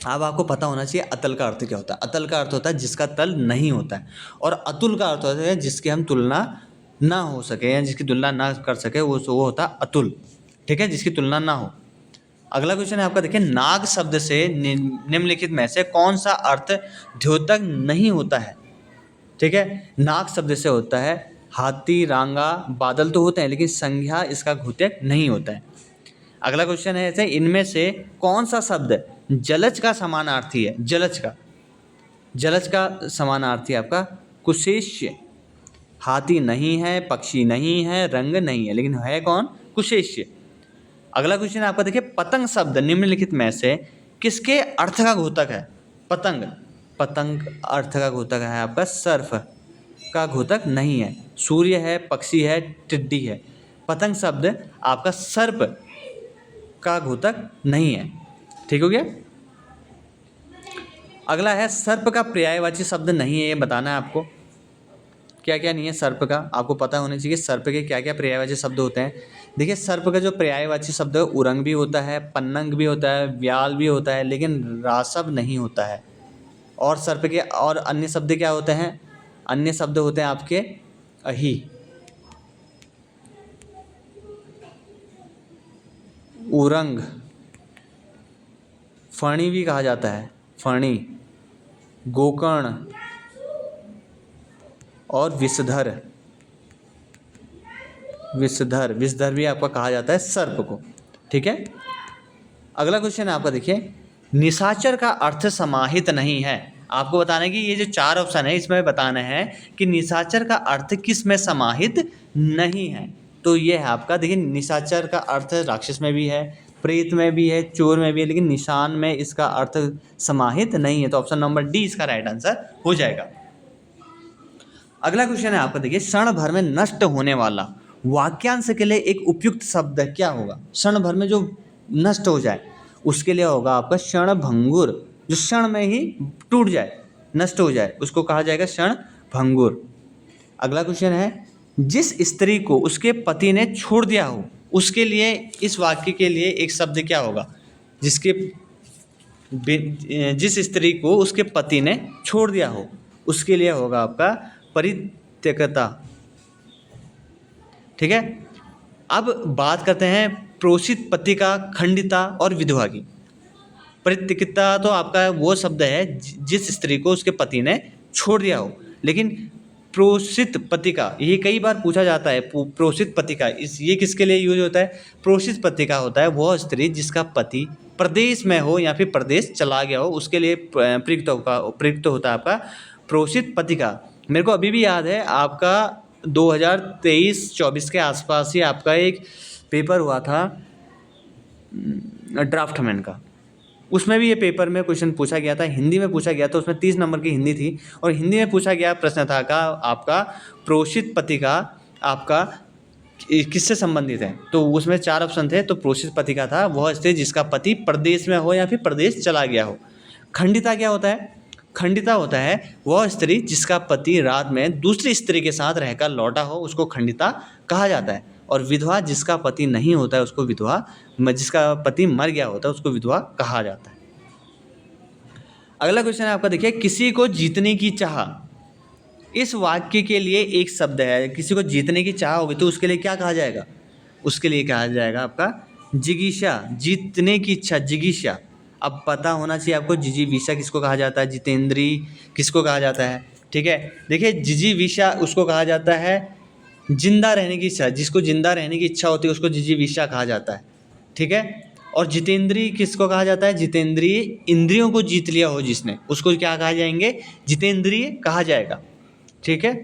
अब आपको पता होना चाहिए अतल का अर्थ क्या होता है। अतल का अर्थ होता है जिसका तल नहीं होता है, और अतुल का अर्थ होता है जिसकी हम तुलना ना हो सके या जिसकी तुलना ना कर सके, वो होता है अतुल। ठीक है, जिसकी तुलना ना हो। अगला क्वेश्चन है आपका, देखिए नाग शब्द से निम्नलिखित में से कौन सा अर्थ द्योतक नहीं होता है। ठीक है, नाग शब्द से होता है हाथी, रांगा, बादल तो होते हैं, लेकिन संज्ञा इसका घोतक नहीं होता है। अगला क्वेश्चन है ऐसे, इनमें से कौन सा शब्द जलज का समानार्थी है। जलज का, जलज का समानार्थी आपका कुशेष्य। हाथी नहीं है, पक्षी नहीं है, रंग नहीं है, लेकिन है कौन, कुशेष्य। अगला क्वेश्चन आपका देखिए, पतंग शब्द निम्नलिखित में से किसके अर्थ का घोतक है। पतंग, पतंग अर्थ का घोतक है आपका सर्फ का घोतक नहीं है। सूर्य है, पक्षी है, टिड्डी है। पतंग शब्द आपका सर्प का घोतक नहीं है। ठीक हो गया। अगला है, सर्प का पर्यायवाची शब्द नहीं है, ये बताना है आपको। क्या क्या नहीं है सर्प का, आपको पता होना चाहिए सर्प के क्या क्या पर्यायवाची शब्द होते हैं। देखिए सर्प का जो पर्यायवाची शब्द है, उरंग भी होता है, पन्नंग भी होता है, व्याल भी होता है, लेकिन रासव नहीं होता है। और सर्प के और अन्य शब्द क्या होते हैं, अन्य शब्द होते हैं आपके अही, उरंग, फणी भी कहा जाता है, फणी, गोकर्ण और विषधर। विषधर भी आपका कहा जाता है सर्प को। ठीक है, अगला क्वेश्चन है आपका, देखिए निशाचर का अर्थ समाहित नहीं है। आपको बताना है कि ये जो 4 ऑप्शन है इसमें बताना है कि निशाचर का अर्थ किस में समाहित नहीं है। तो ये है आपका, देखिए निशाचर का अर्थ राक्षस में भी है, प्रेत में भी है, चोर में भी है, लेकिन निशान में इसका अर्थ समाहित नहीं है। तो ऑप्शन नंबर डी इसका राइट आंसर हो जाएगा। अगला क्वेश्चन है आपका, देखिए क्षण भर में नष्ट होने वाला वाक्यांश के लिए एक उपयुक्त शब्द क्या होगा। क्षण भर में जो नष्ट हो जाए उसके लिए होगा आपका क्षण भंगुर। जो क्षण में ही टूट जाए, नष्ट हो जाए, उसको कहा जाएगा क्षण भंगुर। अगला क्वेश्चन है, जिस स्त्री को उसके पति ने छोड़ दिया हो उसके लिए, इस वाक्य के लिए एक शब्द क्या होगा। जिस स्त्री को उसके पति ने छोड़ दिया हो उसके लिए होगा आपका परित्यक्ता। ठीक है, अब बात करते हैं प्रोषित पति का, खंडिता और विधवा की। परित्यक्ता तो आपका वो शब्द है जिस स्त्री को उसके पति ने छोड़ दिया हो, लेकिन प्रोषित पति का ये कई बार पूछा जाता है। प्रोषित पति का ये किसके लिए यूज होता है। प्रोषित पति का होता है वह स्त्री जिसका पति प्रदेश में हो या फिर प्रदेश चला गया हो, उसके लिए प्रयुक्त होता है आपका प्रोषित पति का। मेरे को अभी भी याद है, आपका 2023-24 के आसपास ही आपका एक पेपर हुआ था ड्राफ्टमैन का। उसमें भी ये पेपर में क्वेश्चन पूछा गया था, हिंदी में पूछा गया था। उसमें 30 नंबर की हिंदी थी और हिंदी में पूछा गया प्रश्न था का आपका प्रोषित पति का आपका किससे संबंधित है। तो उसमें 4 ऑप्शन थे। तो प्रोषित पति का था वह स्त्री जिसका पति प्रदेश में हो या फिर प्रदेश चला गया हो। खंडिता क्या होता है। खंडिता होता है वह स्त्री जिसका पति रात में दूसरी स्त्री के साथ रहकर लौटा हो, उसको खंडिता कहा जाता है। और विधवा जिसका पति नहीं होता है उसको विधवा, जिसका पति मर गया होता है उसको विधवा कहा जाता है। अगला क्वेश्चन है आपका, देखिए किसी को जीतने की चाह। इस वाक्य के लिए एक शब्द है। किसी को जीतने की चाह होगी तो उसके लिए क्या कहा जाएगा। उसके लिए कहा जाएगा आपका जिगीषा। जीतने की इच्छा, जिगीषा। अब पता होना चाहिए आपको जिजीविषा किसको कहा जाता है, जितेंद्री किसको कहा जाता है। ठीक है, देखिए जिजीविषा उसको कहा जाता है जिंदा रहने की इच्छा। जिसको जिंदा रहने की इच्छा होती है उसको जिजीविषा कहा जाता है। ठीक है, और जितेंद्रीय किसको कहा जाता है। जितेंद्रीय इंद्रियों को जीत लिया हो जिसने, उसको क्या कहा जाएंगे, जितेंद्रिय कहा जाएगा। ठीक है,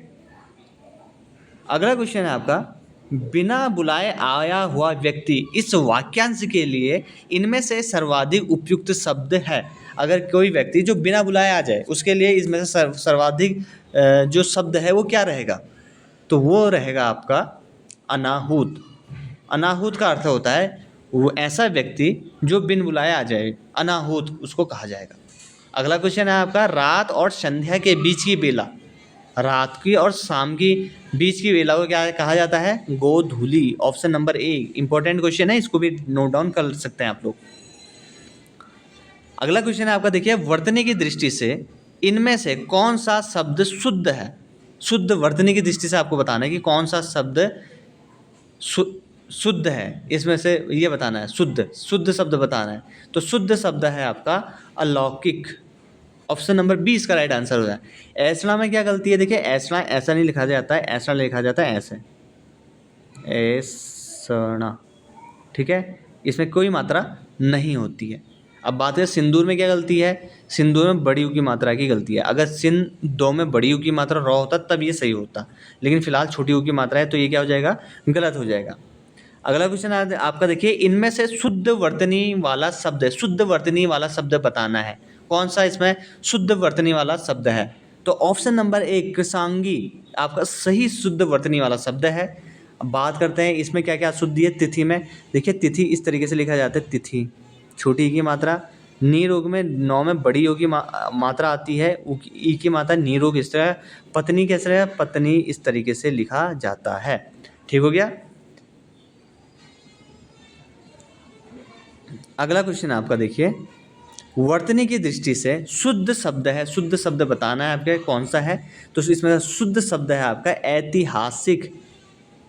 अगला क्वेश्चन है आपका, बिना बुलाए आया हुआ व्यक्ति इस वाक्यांश के लिए इनमें से सर्वाधिक उपयुक्त शब्द है। अगर कोई व्यक्ति जो बिना बुलाए आ जाए उसके लिए इसमें से सर्वाधिक जो शब्द है वो क्या रहेगा। तो वो रहेगा आपका अनाहूत। अनाहूत का अर्थ होता है वो ऐसा व्यक्ति जो बिन बुलाए आ जाए, अनाहूत उसको कहा जाएगा। अगला क्वेश्चन है आपका, रात और संध्या के बीच की बेला। रात की और शाम की बीच की बेला को क्या कहा जाता है, गोधूली। Option number A important question है, इसको भी नोट डाउन कर सकते हैं आप लोग। अगला क्वेश्चन है आपका, देखिए वर्तनी की दृष्टि से इनमें से कौन सा शब्द शुद्ध है। शुद्ध, वर्तनी की दृष्टि से आपको बताना है कि कौन सा शब्द शुद्ध है। इसमें से ये बताना है, शुद्ध शब्द बताना है। तो शुद्ध शब्द है आपका अलौकिक। ऑप्शन नंबर बी इसका राइट आंसर हो जाए। ऐसड़ा में क्या गलती है, देखिए ऐसड़ा ऐसा नहीं लिखा जाता है, ऐसड़ा लिखा जाता है ऐसे, ऐसड़ा। ठीक है, इसमें कोई मात्रा नहीं होती है। अब बात है सिंदूर में क्या गलती है। सिंदूर में बड़ी यू की मात्रा की गलती है। अगर सिन दो में बड़ी यू की मात्रा रॉ होता तब ये सही होता, लेकिन फिलहाल छोटी यू की मात्रा है तो ये क्या हो जाएगा, गलत हो जाएगा। अगला क्वेश्चन आपका, देखिए इनमें से शुद्ध वर्तनी वाला शब्द है। शुद्ध वर्तनी वाला शब्द बताना है, कौन सा इसमें शुद्ध वर्तनी वाला शब्द है। तो ऑप्शन नंबर ए कृषांगी आपका सही शुद्ध वर्तनी वाला शब्द है। अब बात करते हैं इसमें क्या क्या शुद्धि है। तिथि में देखिए तिथि इस तरीके से लिखा जाता है, तिथि छोटी की मात्रा, नीरोग में 9 में बड़ी योग की मात्रा आती है, ई की मात्रा नीरोग इस तरह, पत्नी कैसे है, पत्नी इस तरीके से लिखा जाता है। ठीक हो गया। अगला क्वेश्चन आपका, देखिए वर्तनी की दृष्टि से शुद्ध शब्द है। शुद्ध शब्द बताना है आपके कौन सा है। तो इसमें शुद्ध शब्द है आपका ऐतिहासिक।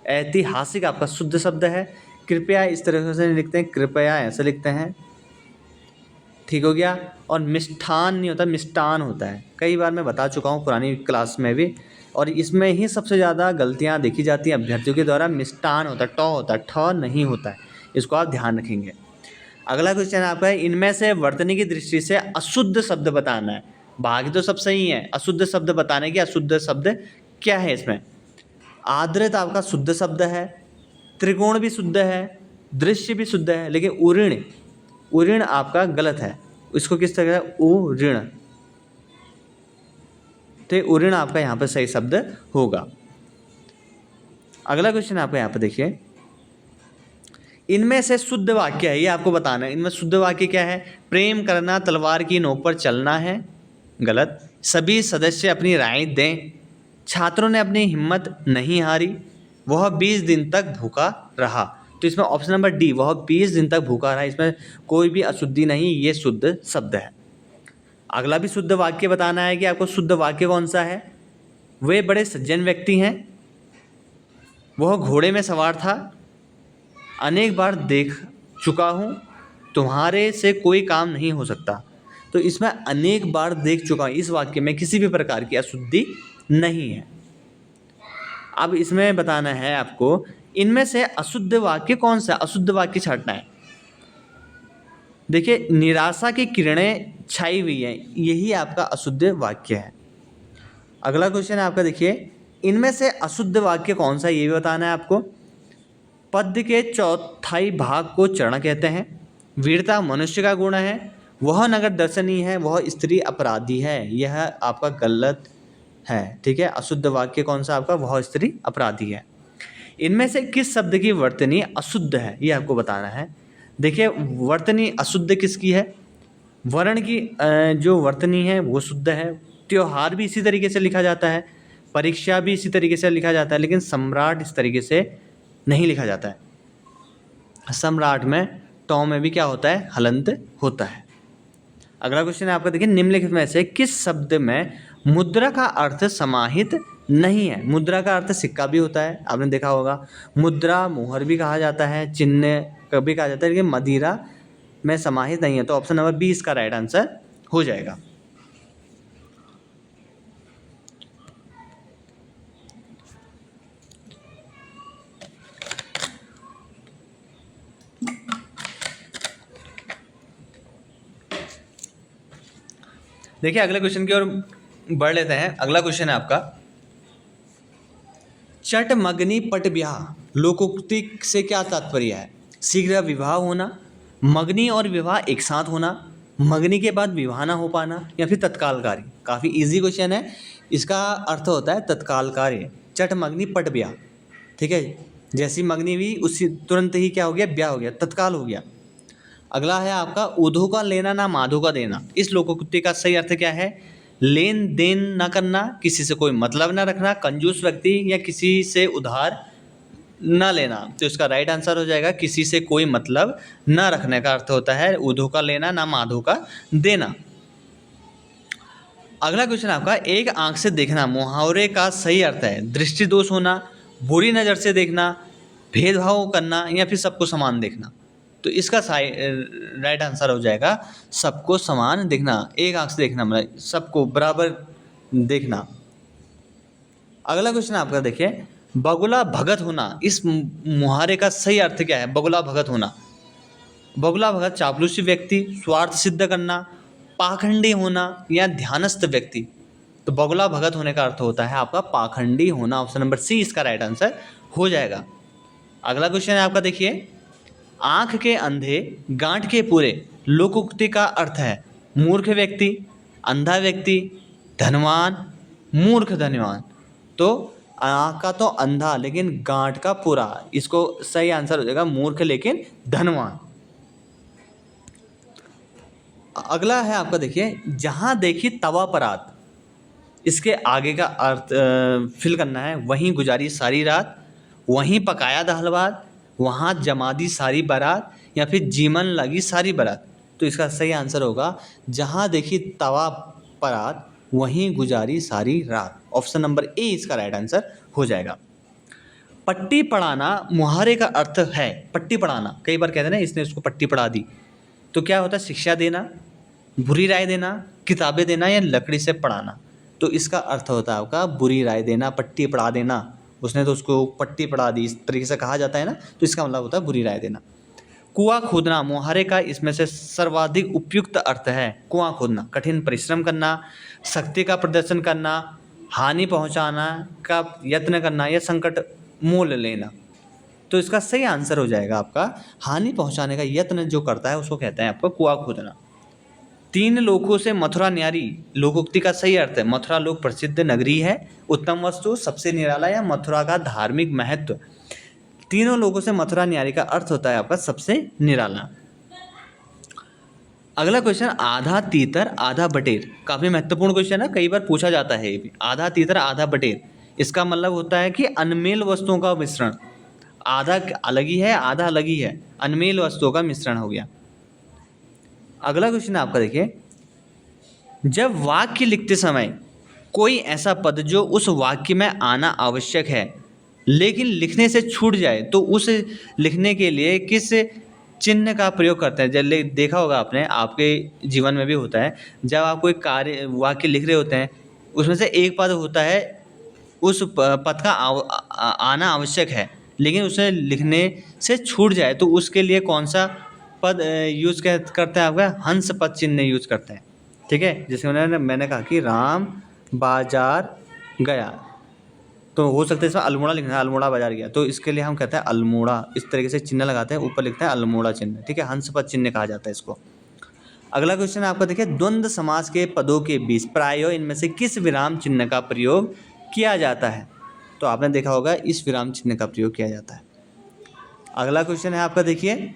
ऐतिहासिक आपका शुद्ध शब्द है। कृपया इस तरह से लिखते हैं, कृपया ऐसे लिखते हैं। ठीक हो गया। और मिष्ठान नहीं होता, मिष्टान होता है। कई बार मैं बता चुका हूँ पुरानी क्लास में भी, और इसमें ही सबसे ज़्यादा गलतियाँ देखी जाती हैं अभ्यर्थियों के द्वारा। मिष्टान होता है, ट होता है, ठ नहीं होता है। इसको आप ध्यान रखेंगे। अगला क्वेश्चन आपका है, इनमें से वर्तनी की दृष्टि से अशुद्ध शब्द बताना है। बाकी तो सब सही है, अशुद्ध शब्द बताने की अशुद्ध शब्द क्या है इसमें। आदृत आपका शुद्ध शब्द है, त्रिकोण भी शुद्ध है, दृश्य भी शुद्ध है, लेकिन उऋण, उऋण आपका गलत है। इसको किस तरह से, उऋण, तो उऋण आपका यहाँ पर सही शब्द होगा। अगला क्वेश्चन आपका यहाँ पर देखिए, इनमें से शुद्ध वाक्य है, ये आपको बताना है। इनमें शुद्ध वाक्य क्या है। प्रेम करना तलवार की नोक पर चलना है, गलत। सभी सदस्य अपनी राय दें। छात्रों ने अपनी हिम्मत नहीं हारी। वह 20 दिन तक भूखा रहा। तो इसमें ऑप्शन नंबर डी, वह 20 दिन तक भूखा रहा, इसमें कोई भी अशुद्धि नहीं, ये शुद्ध शब्द है। अगला भी शुद्ध वाक्य बताना है कि आपको शुद्ध वाक्य कौन सा है। वे बड़े सज्जन व्यक्ति हैं। वह घोड़े में सवार था। अनेक बार देख चुका हूँ। तुम्हारे से कोई काम नहीं हो सकता। तो इसमें अनेक बार देख चुका हूँ, इस वाक्य में किसी भी प्रकार की अशुद्धि नहीं है। अब इसमें बताना है आपको, इनमें से अशुद्ध वाक्य कौन सा, अशुद्ध वाक्य छांटना है। देखिए, निराशा की किरणें छाई हुई हैं, यही आपका अशुद्ध वाक्य है। अगला क्वेश्चन है आपका, देखिए, इनमें से अशुद्ध वाक्य कौन सा, ये भी बताना है आपको। पद्य के चौथाई भाग को चरण कहते हैं। वीरता मनुष्य का गुण है। वह नगर दर्शनी है, वह स्त्री अपराधी है, यह आपका गलत है। ठीक है, अशुद्ध वाक्य कौन सा आपका, वह स्त्री अपराधी है। इनमें से किस शब्द की वर्तनी अशुद्ध है, ये आपको बताना है। देखिए, वर्तनी अशुद्ध किसकी है, वर्ण की जो वर्तनी है वो शुद्ध है। त्योहार भी इसी तरीके से लिखा जाता है, परीक्षा भी इसी तरीके से लिखा जाता है, लेकिन सम्राट इस तरीके से नहीं लिखा जाता है। सम्राट में टॉ में भी क्या होता है, हलंत होता है। अगला क्वेश्चन है आपका, देखिए, निम्नलिखित में से किस शब्द में मुद्रा का अर्थ समाहित नहीं है। मुद्रा का अर्थ सिक्का भी होता है, आपने देखा होगा। मुद्रा मोहर भी कहा जाता है, चिन्ह कभी कहा जाता है, लेकिन मदिरा में समाहित नहीं है। तो ऑप्शन नंबर बी इसका राइट आंसर हो जाएगा। देखिए, अगले क्वेश्चन की ओर बढ़ लेते हैं। अगला क्वेश्चन है आपका, चट मगनी पट ब्याह लोकोक्ति से क्या तात्पर्य है। शीघ्र विवाह होना, मगनी और विवाह एक साथ होना, मगनी के बाद विवाह ना हो पाना, या फिर तत्काल कार्य। काफ़ी इजी क्वेश्चन है। इसका अर्थ होता है तत्काल कार्य। चट मगनी पट ब्याह, ठीक है, जैसी मगनी हुई उसी तुरंत ही क्या हो गया, ब्याह हो गया, तत्काल हो गया। अगला है आपका, ऊधो का लेना ना माधो का देना। इस लोकोक्ति का सही अर्थ क्या है। लेन देन ना करना, किसी से कोई मतलब ना रखना, कंजूस व्यक्ति या किसी से उधार ना लेना। तो इसका राइट आंसर हो जाएगा, किसी से कोई मतलब ना रखने का अर्थ होता है ऊधो का लेना ना माधो का देना। अगला क्वेश्चन आपका, एक आंख से देखना मुहावरे का सही अर्थ है। दृष्टि दोष होना, बुरी नज़र से देखना, भेदभाव करना, या फिर सबको समान देखना। तो इसका राइट आंसर हो जाएगा सबको समान देखना। एक आंख से देखना मतलब सबको बराबर देखना। अगला क्वेश्चन आपका देखिए, बगुला भगत होना, इस मुहावरे का सही अर्थ क्या है। बगुला भगत होना, बगुला भगत चापलूसी व्यक्ति, स्वार्थ सिद्ध करना, पाखंडी होना, या ध्यानस्थ व्यक्ति। तो बगुला भगत होने का अर्थ होता है आपका पाखंडी होना। ऑप्शन नंबर सी इसका राइट आंसर हो जाएगा। अगला क्वेश्चन है आपका, देखिए, आंख के अंधे गांठ के पूरे लोकोक्ति का अर्थ है मूर्ख व्यक्ति, अंधा व्यक्ति, धनवान, मूर्ख धनवान। तो आंख का तो अंधा लेकिन गांठ का पूरा, इसको सही आंसर हो जाएगा मूर्ख लेकिन धनवान। अगला है आपका, देखिए, जहां देखी तवा परात, इसके आगे का अर्थ फिल करना है। वहीं गुजारी सारी रात, वहीं पकाया दाल भात, वहाँ जमा दी सारी बारात, या फिर जीवन लगी सारी बारात। तो इसका सही आंसर होगा, जहाँ देखी तवा परात वहीं गुजारी सारी रात। ऑप्शन नंबर ए इसका राइट आंसर हो जाएगा। पट्टी पढ़ाना मुहावरे का अर्थ है। पट्टी पढ़ाना, कई बार कहते हैं ना इसने उसको पट्टी पढ़ा दी, तो क्या होता है, शिक्षा देना, बुरी राय देना, किताबें देना या लकड़ी से पढ़ाना। तो इसका अर्थ होता है आपका बुरी राय देना, पट्टी पढ़ा देना। उसने तो उसको पट्टी पढ़ा दी, इस तरीके से कहा जाता है ना, तो इसका मतलब होता है बुरी राय देना। कुआं खोदना मुहावरे का इसमें से सर्वाधिक उपयुक्त अर्थ है। कुआं खोदना कठिन परिश्रम करना, शक्ति का प्रदर्शन करना, हानि पहुंचाना का यत्न करना या संकट मोल लेना। तो इसका सही आंसर हो जाएगा आपका हानि पहुंचाने का यत्न जो करता है उसको कहते हैं आपका कुआं खोदना। तीन लोकों से मथुरा न्यारी लोकोक्ति का सही अर्थ है। मथुरा लोक प्रसिद्ध नगरी है, उत्तम वस्तु, सबसे निराला या मथुरा का धार्मिक महत्व। तीनों लोगों से मथुरा न्यारी का अर्थ होता है आपका सबसे निराला। अगला क्वेश्चन, आधा तीतर आधा बटेर, काफी महत्वपूर्ण क्वेश्चन है, कई बार पूछा जाता है ये भी। आधा तीतर आधा बटेर, इसका मतलब होता है कि अनमेल वस्तुओं का मिश्रण। आधा अलग ही है, आधा अलग ही है, अनमेल वस्तुओं का मिश्रण हो गया। अगला क्वेश्चन आपका देखिए, जब वाक्य लिखते समय कोई ऐसा पद जो उस वाक्य में आना आवश्यक है लेकिन लिखने से छूट जाए तो उस लिखने के लिए किस चिन्ह का प्रयोग करते हैं। जब देखा होगा आपने, आपके जीवन में भी होता है, जब आप कोई कार्य वाक्य लिख रहे होते हैं, उसमें से एक पद होता है उस पद का आना आवश्यक है लेकिन उसे लिखने से छूट जाए तो उसके लिए कौन सा पद यूज करते हैं आपका हंस पद चिन्ह यूज करते हैं। ठीक है, जैसे मैंने कहा कि राम बाजार गया, तो हो सकता है इसमें अल्मोड़ा लिखना है, अल्मोड़ा बाजार गया, तो इसके लिए हम कहते हैं अल्मोड़ा, इस तरीके से चिन्ह लगाते हैं, ऊपर लिखते हैं अल्मोड़ा चिन्ह। ठीक है, हंस पद चिन्ह कहा जाता है इसको। अगला क्वेश्चन आपका देखिए, द्वंद्व समास के पदों के बीच प्रायः इनमें से किस विराम चिन्ह का प्रयोग किया जाता है। तो आपने देखा होगा इस विराम चिन्ह का प्रयोग किया जाता है। अगला क्वेश्चन है आपका देखिए,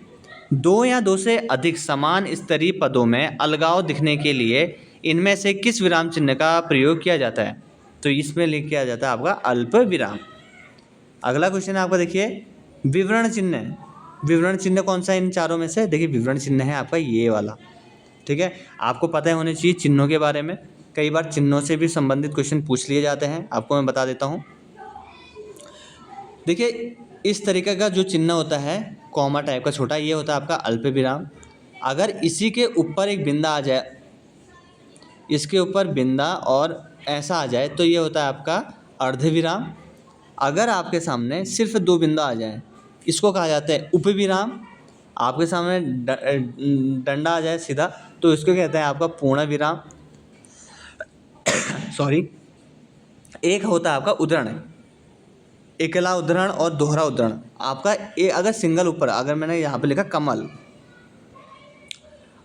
दो या दो से अधिक समान स्तरीय पदों में अलगाव दिखने के लिए इनमें से किस विराम चिन्ह का प्रयोग किया जाता है। तो इसमें लिख किया जाता है आपका अल्प विराम। अगला क्वेश्चन है आपका देखिए, विवरण चिन्ह। विवरण चिन्ह कौन सा है इन चारों में से। देखिए विवरण चिन्ह है आपका ये वाला। ठीक है, आपको पता होने चाहिए चिन्हों के बारे में, कई बार चिन्हों से भी संबंधित क्वेश्चन पूछ लिए जाते हैं, आपको मैं बता देता हूँ। देखिए इस तरीके का जो चिन्ह होता है कॉमा टाइप का छोटा, ये होता है आपका अल्प विराम। अगर इसी के ऊपर एक बिंदा आ जाए, इसके ऊपर बिंदा और ऐसा आ जाए तो ये होता है आपका अर्ध विराम। अगर आपके सामने सिर्फ दो बिंदा आ जाए इसको कहा जाता है उपविराम। आपके सामने डंडा आ जाए सीधा तो इसको कहते हैं आपका पूर्ण विराम। सॉरी, एक होता है आपका उद्धरण, एकला उद्धरण और दोहरा उद्धरण। आपका अगर सिंगल ऊपर, अगर मैंने यहाँ पे लिखा कमल,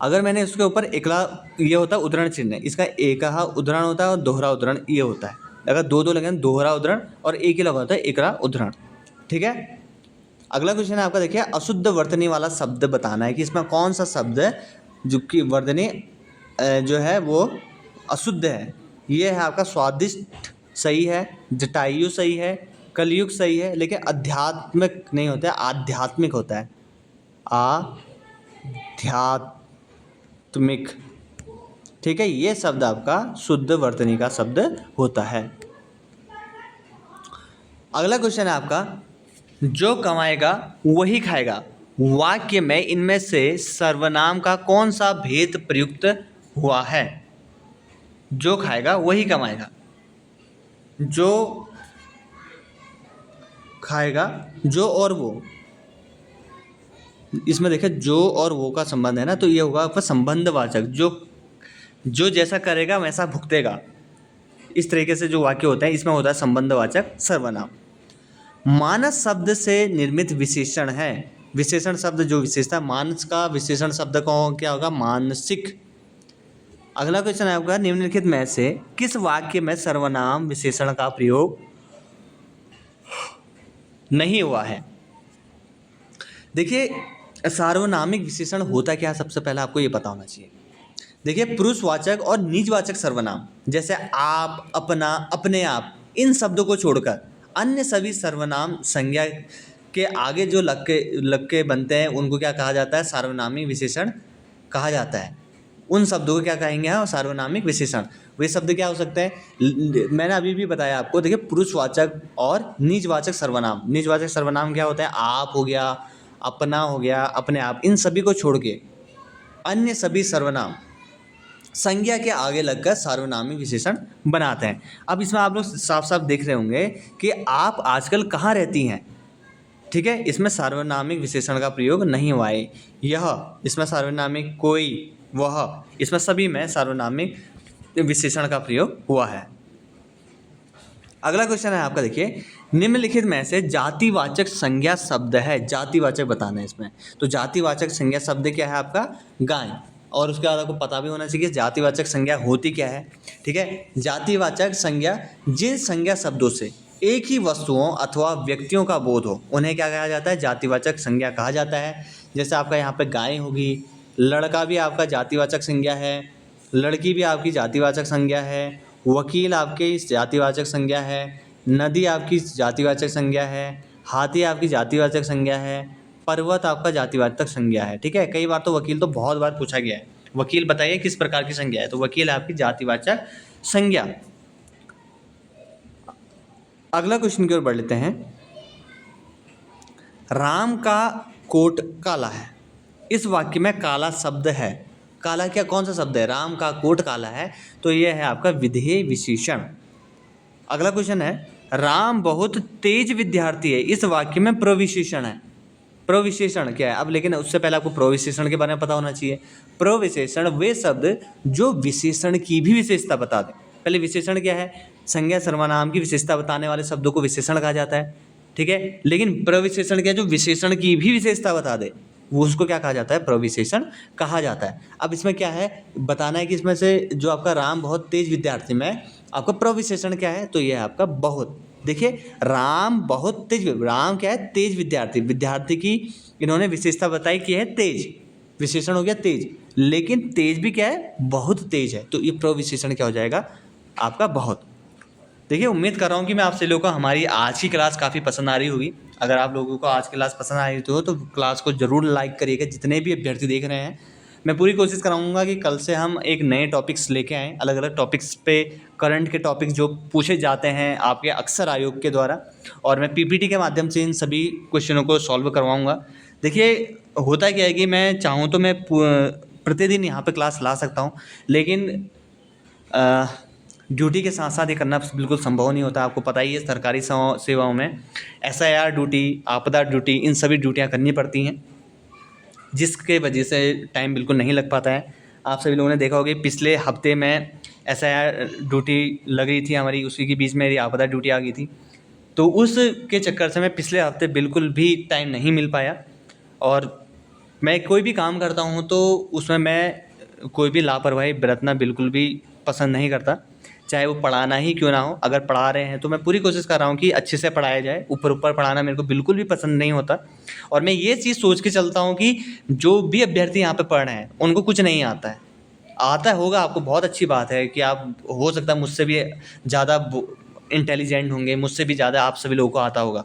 अगर मैंने इसके ऊपर एकला, ये होता है उद्धरण चिन्ह, इसका एक उद्धरण होता है और दोहरा उद्धरण ये होता है। अगर दो दो लगे दोहरा उद्धरण और एक ही लगा होता है एकला उद्धरण। ठीक है, अगला क्वेश्चन है आपका देखिए, अशुद्ध वर्तनी वाला शब्द बताना है कि इसमें कौन सा शब्द जो कि वर्तनी जो है वो अशुद्ध है। ये है आपका स्वादिष्ट सही है, जटायु सही है, कलयुग सही है, लेकिन आध्यात्मिक नहीं होता है, आध्यात्मिक होता है, आध्यात्मिक। ठीक है, ये शब्द आपका शुद्ध वर्तनी का शब्द होता है। अगला क्वेश्चन है आपका, जो कमाएगा वही खाएगा वाक्य में इनमें से सर्वनाम का कौन सा भेद प्रयुक्त हुआ है। जो खाएगा वही कमाएगा, जो खाएगा, जो और वो, इसमें देखिए जो और वो का संबंध है ना, तो ये होगा आपका संबंधवाचक। जो जैसा करेगा वैसा भुगतेगा, इस तरीके से जो वाक्य होता है इसमें होता है संबंधवाचक सर्वनाम। मानस शब्द से निर्मित विशेषण है। विशेषण शब्द जो विशेषता, मानस का विशेषण शब्द को क्या होगा, मानसिक। अगला क्वेश्चन है आपका, निम्नलिखित में से किस वाक्य में सर्वनाम विशेषण का प्रयोग नहीं हुआ है। देखिए सार्वनामिक विशेषण होता क्या, सबसे पहले आपको ये पता होना चाहिए। देखिए पुरुषवाचक और निजवाचक सर्वनाम जैसे आप, अपना, अपने आप, इन शब्दों को छोड़कर अन्य सभी सर्वनाम संज्ञा के आगे जो लग के बनते हैं उनको क्या कहा जाता है, सार्वनामिक विशेषण कहा जाता है। उन शब्दों को क्या कहेंगे हम, सार्वनामिक विशेषण। वे शब्द क्या हो सकते हैं, मैंने अभी भी बताया आपको। देखिए पुरुषवाचक और निजवाचक सर्वनाम। निजवाचक सर्वनाम क्या होता है, आप हो गया, अपना हो गया, अपने आप, इन सभी को छोड़ के अन्य सभी सर्वनाम संज्ञा के आगे लगकर सार्वनामिक विशेषण बनाते हैं। अब इसमें आप लोग साफ साफ देख रहे होंगे कि आप आजकल कहाँ रहती हैं, ठीक है। इसमें सार्वनामिक विशेषण का प्रयोग नहीं हुआ है। यह, इसमें सार्वनामिक, कोई, वह, इसमें सभी में सार्वनामिक विशेषण का प्रयोग हुआ है। अगला क्वेश्चन है आपका, देखिए, निम्नलिखित में से जातिवाचक संज्ञा शब्द है, जातिवाचक बताना है इसमें। तो जातिवाचक संज्ञा शब्द क्या है आपका, गाय। और उसके बाद आपको पता भी होना चाहिए कि जातिवाचक संज्ञा होती क्या है, ठीक है। जातिवाचक संज्ञा जिन संज्ञा शब्दों से एक ही वस्तुओं अथवा व्यक्तियों का बोध हो उन्हें क्या कहा जाता है, जातिवाचक संज्ञा कहा जाता है। जैसे आपका यहाँ पे गाय होगी, लड़का भी आपका जातिवाचक संज्ञा है, लड़की भी आपकी जातिवाचक संज्ञा है, वकील आपकी जातिवाचक संज्ञा है, नदी आपकी जातिवाचक संज्ञा है, हाथी आपकी जातिवाचक संज्ञा है, पर्वत आपका जातिवाचक संज्ञा है, ठीक है। कई बार तो वकील तो बहुत बार पूछा गया है, वकील बताइए किस प्रकार की संज्ञा है, तो वकील आपकी जातिवाचक संज्ञा। अगला क्वेश्चन की ओर बढ़ लेते हैं। राम का कोट काला है, इस वाक्य में काला शब्द है, काला क्या, कौन सा शब्द है, राम का कोट काला है, तो यह है आपका विधेय विशेषण। अगला क्वेश्चन है, राम बहुत तेज विद्यार्थी है, इस वाक्य में प्रविशेषण है। प्रविशेषण क्या है, अब लेकिन उससे पहले आपको प्रविशेषण के बारे में पता होना चाहिए। प्रविशेषण वे शब्द जो विशेषण की भी विशेषता बता दें। पहले विशेषण क्या है, संज्ञा सर्वनाम की विशेषता बताने वाले शब्दों को विशेषण कहा जाता है, ठीक है। लेकिन प्रविशेषण क्या है, जो विशेषण की भी विशेषता बता दे वो उसको क्या कहा जाता है, प्रविशेषण कहा जाता है। अब इसमें क्या है, बताना है कि इसमें से जो आपका राम बहुत तेज विद्यार्थी में आपका प्रविशेषण क्या है, तो यह है आपका बहुत। देखिए, राम बहुत तेज, राम क्या है, तेज विद्यार्थी, विद्यार्थी की इन्होंने विशेषता बताई कि है तेज, विशेषण हो गया तेज, लेकिन तेज भी क्या है, बहुत तेज है, तो ये प्रविशेषण क्या हो जाएगा आपका बहुत। देखिए, उम्मीद कर रहा हूँ कि मैं आपसे लोगों को हमारी आज की क्लास काफ़ी पसंद आ रही होगी। अगर आप लोगों को आज की क्लास पसंद आ रही तो क्लास को ज़रूर लाइक करिएगा। जितने भी अभ्यर्थी देख रहे हैं, मैं पूरी कोशिश कराऊंगा कि कल से हम एक नए टॉपिक्स लेके आएँ, अलग अलग टॉपिक्स पे, करंट के टॉपिक्स जो पूछे जाते हैं आपके अक्सर आयोग के द्वारा, और मैं पीपीटी के माध्यम से इन सभी क्वेश्चनों को सॉल्व करवाऊँगा। देखिए, होता क्या है कि मैं चाहूँ तो मैं प्रतिदिन यहाँ पर क्लास ला सकता हूँ, लेकिन ड्यूटी के साथ साथ ये करना बिल्कुल संभव नहीं होता। आपको पता ही है, सरकारी सेवाओं में SIR ड्यूटी, आपदा ड्यूटी, इन सभी ड्यूटियाँ करनी पड़ती हैं, जिसके वजह से टाइम बिल्कुल नहीं लग पाता है। आप सभी लोगों ने देखा होगा, पिछले हफ्ते में SIR ड्यूटी लग रही थी हमारी, उसी के बीच में मेरी आपदा ड्यूटी आ गई थी, तो उसके चक्कर से मैं पिछले हफ्ते बिल्कुल भी टाइम नहीं मिल पाया। और मैं कोई भी काम करता हूँ तो उसमें मैं कोई भी लापरवाही बरतना बिल्कुल भी पसंद नहीं करता, चाहे वो पढ़ाना ही क्यों ना हो। अगर पढ़ा रहे हैं तो मैं पूरी कोशिश कर रहा हूँ कि अच्छे से पढ़ाया जाए, ऊपर ऊपर पढ़ाना मेरे को बिल्कुल भी पसंद नहीं होता। और मैं ये चीज़ सोच के चलता हूँ कि जो भी अभ्यर्थी यहाँ पे पढ़ रहे हैं उनको कुछ नहीं आता है, आता होगा आपको, बहुत अच्छी बात है कि आप, हो सकता है मुझसे भी ज़्यादा इंटेलिजेंट होंगे, मुझसे भी ज़्यादा आप सभी लोगों को आता होगा।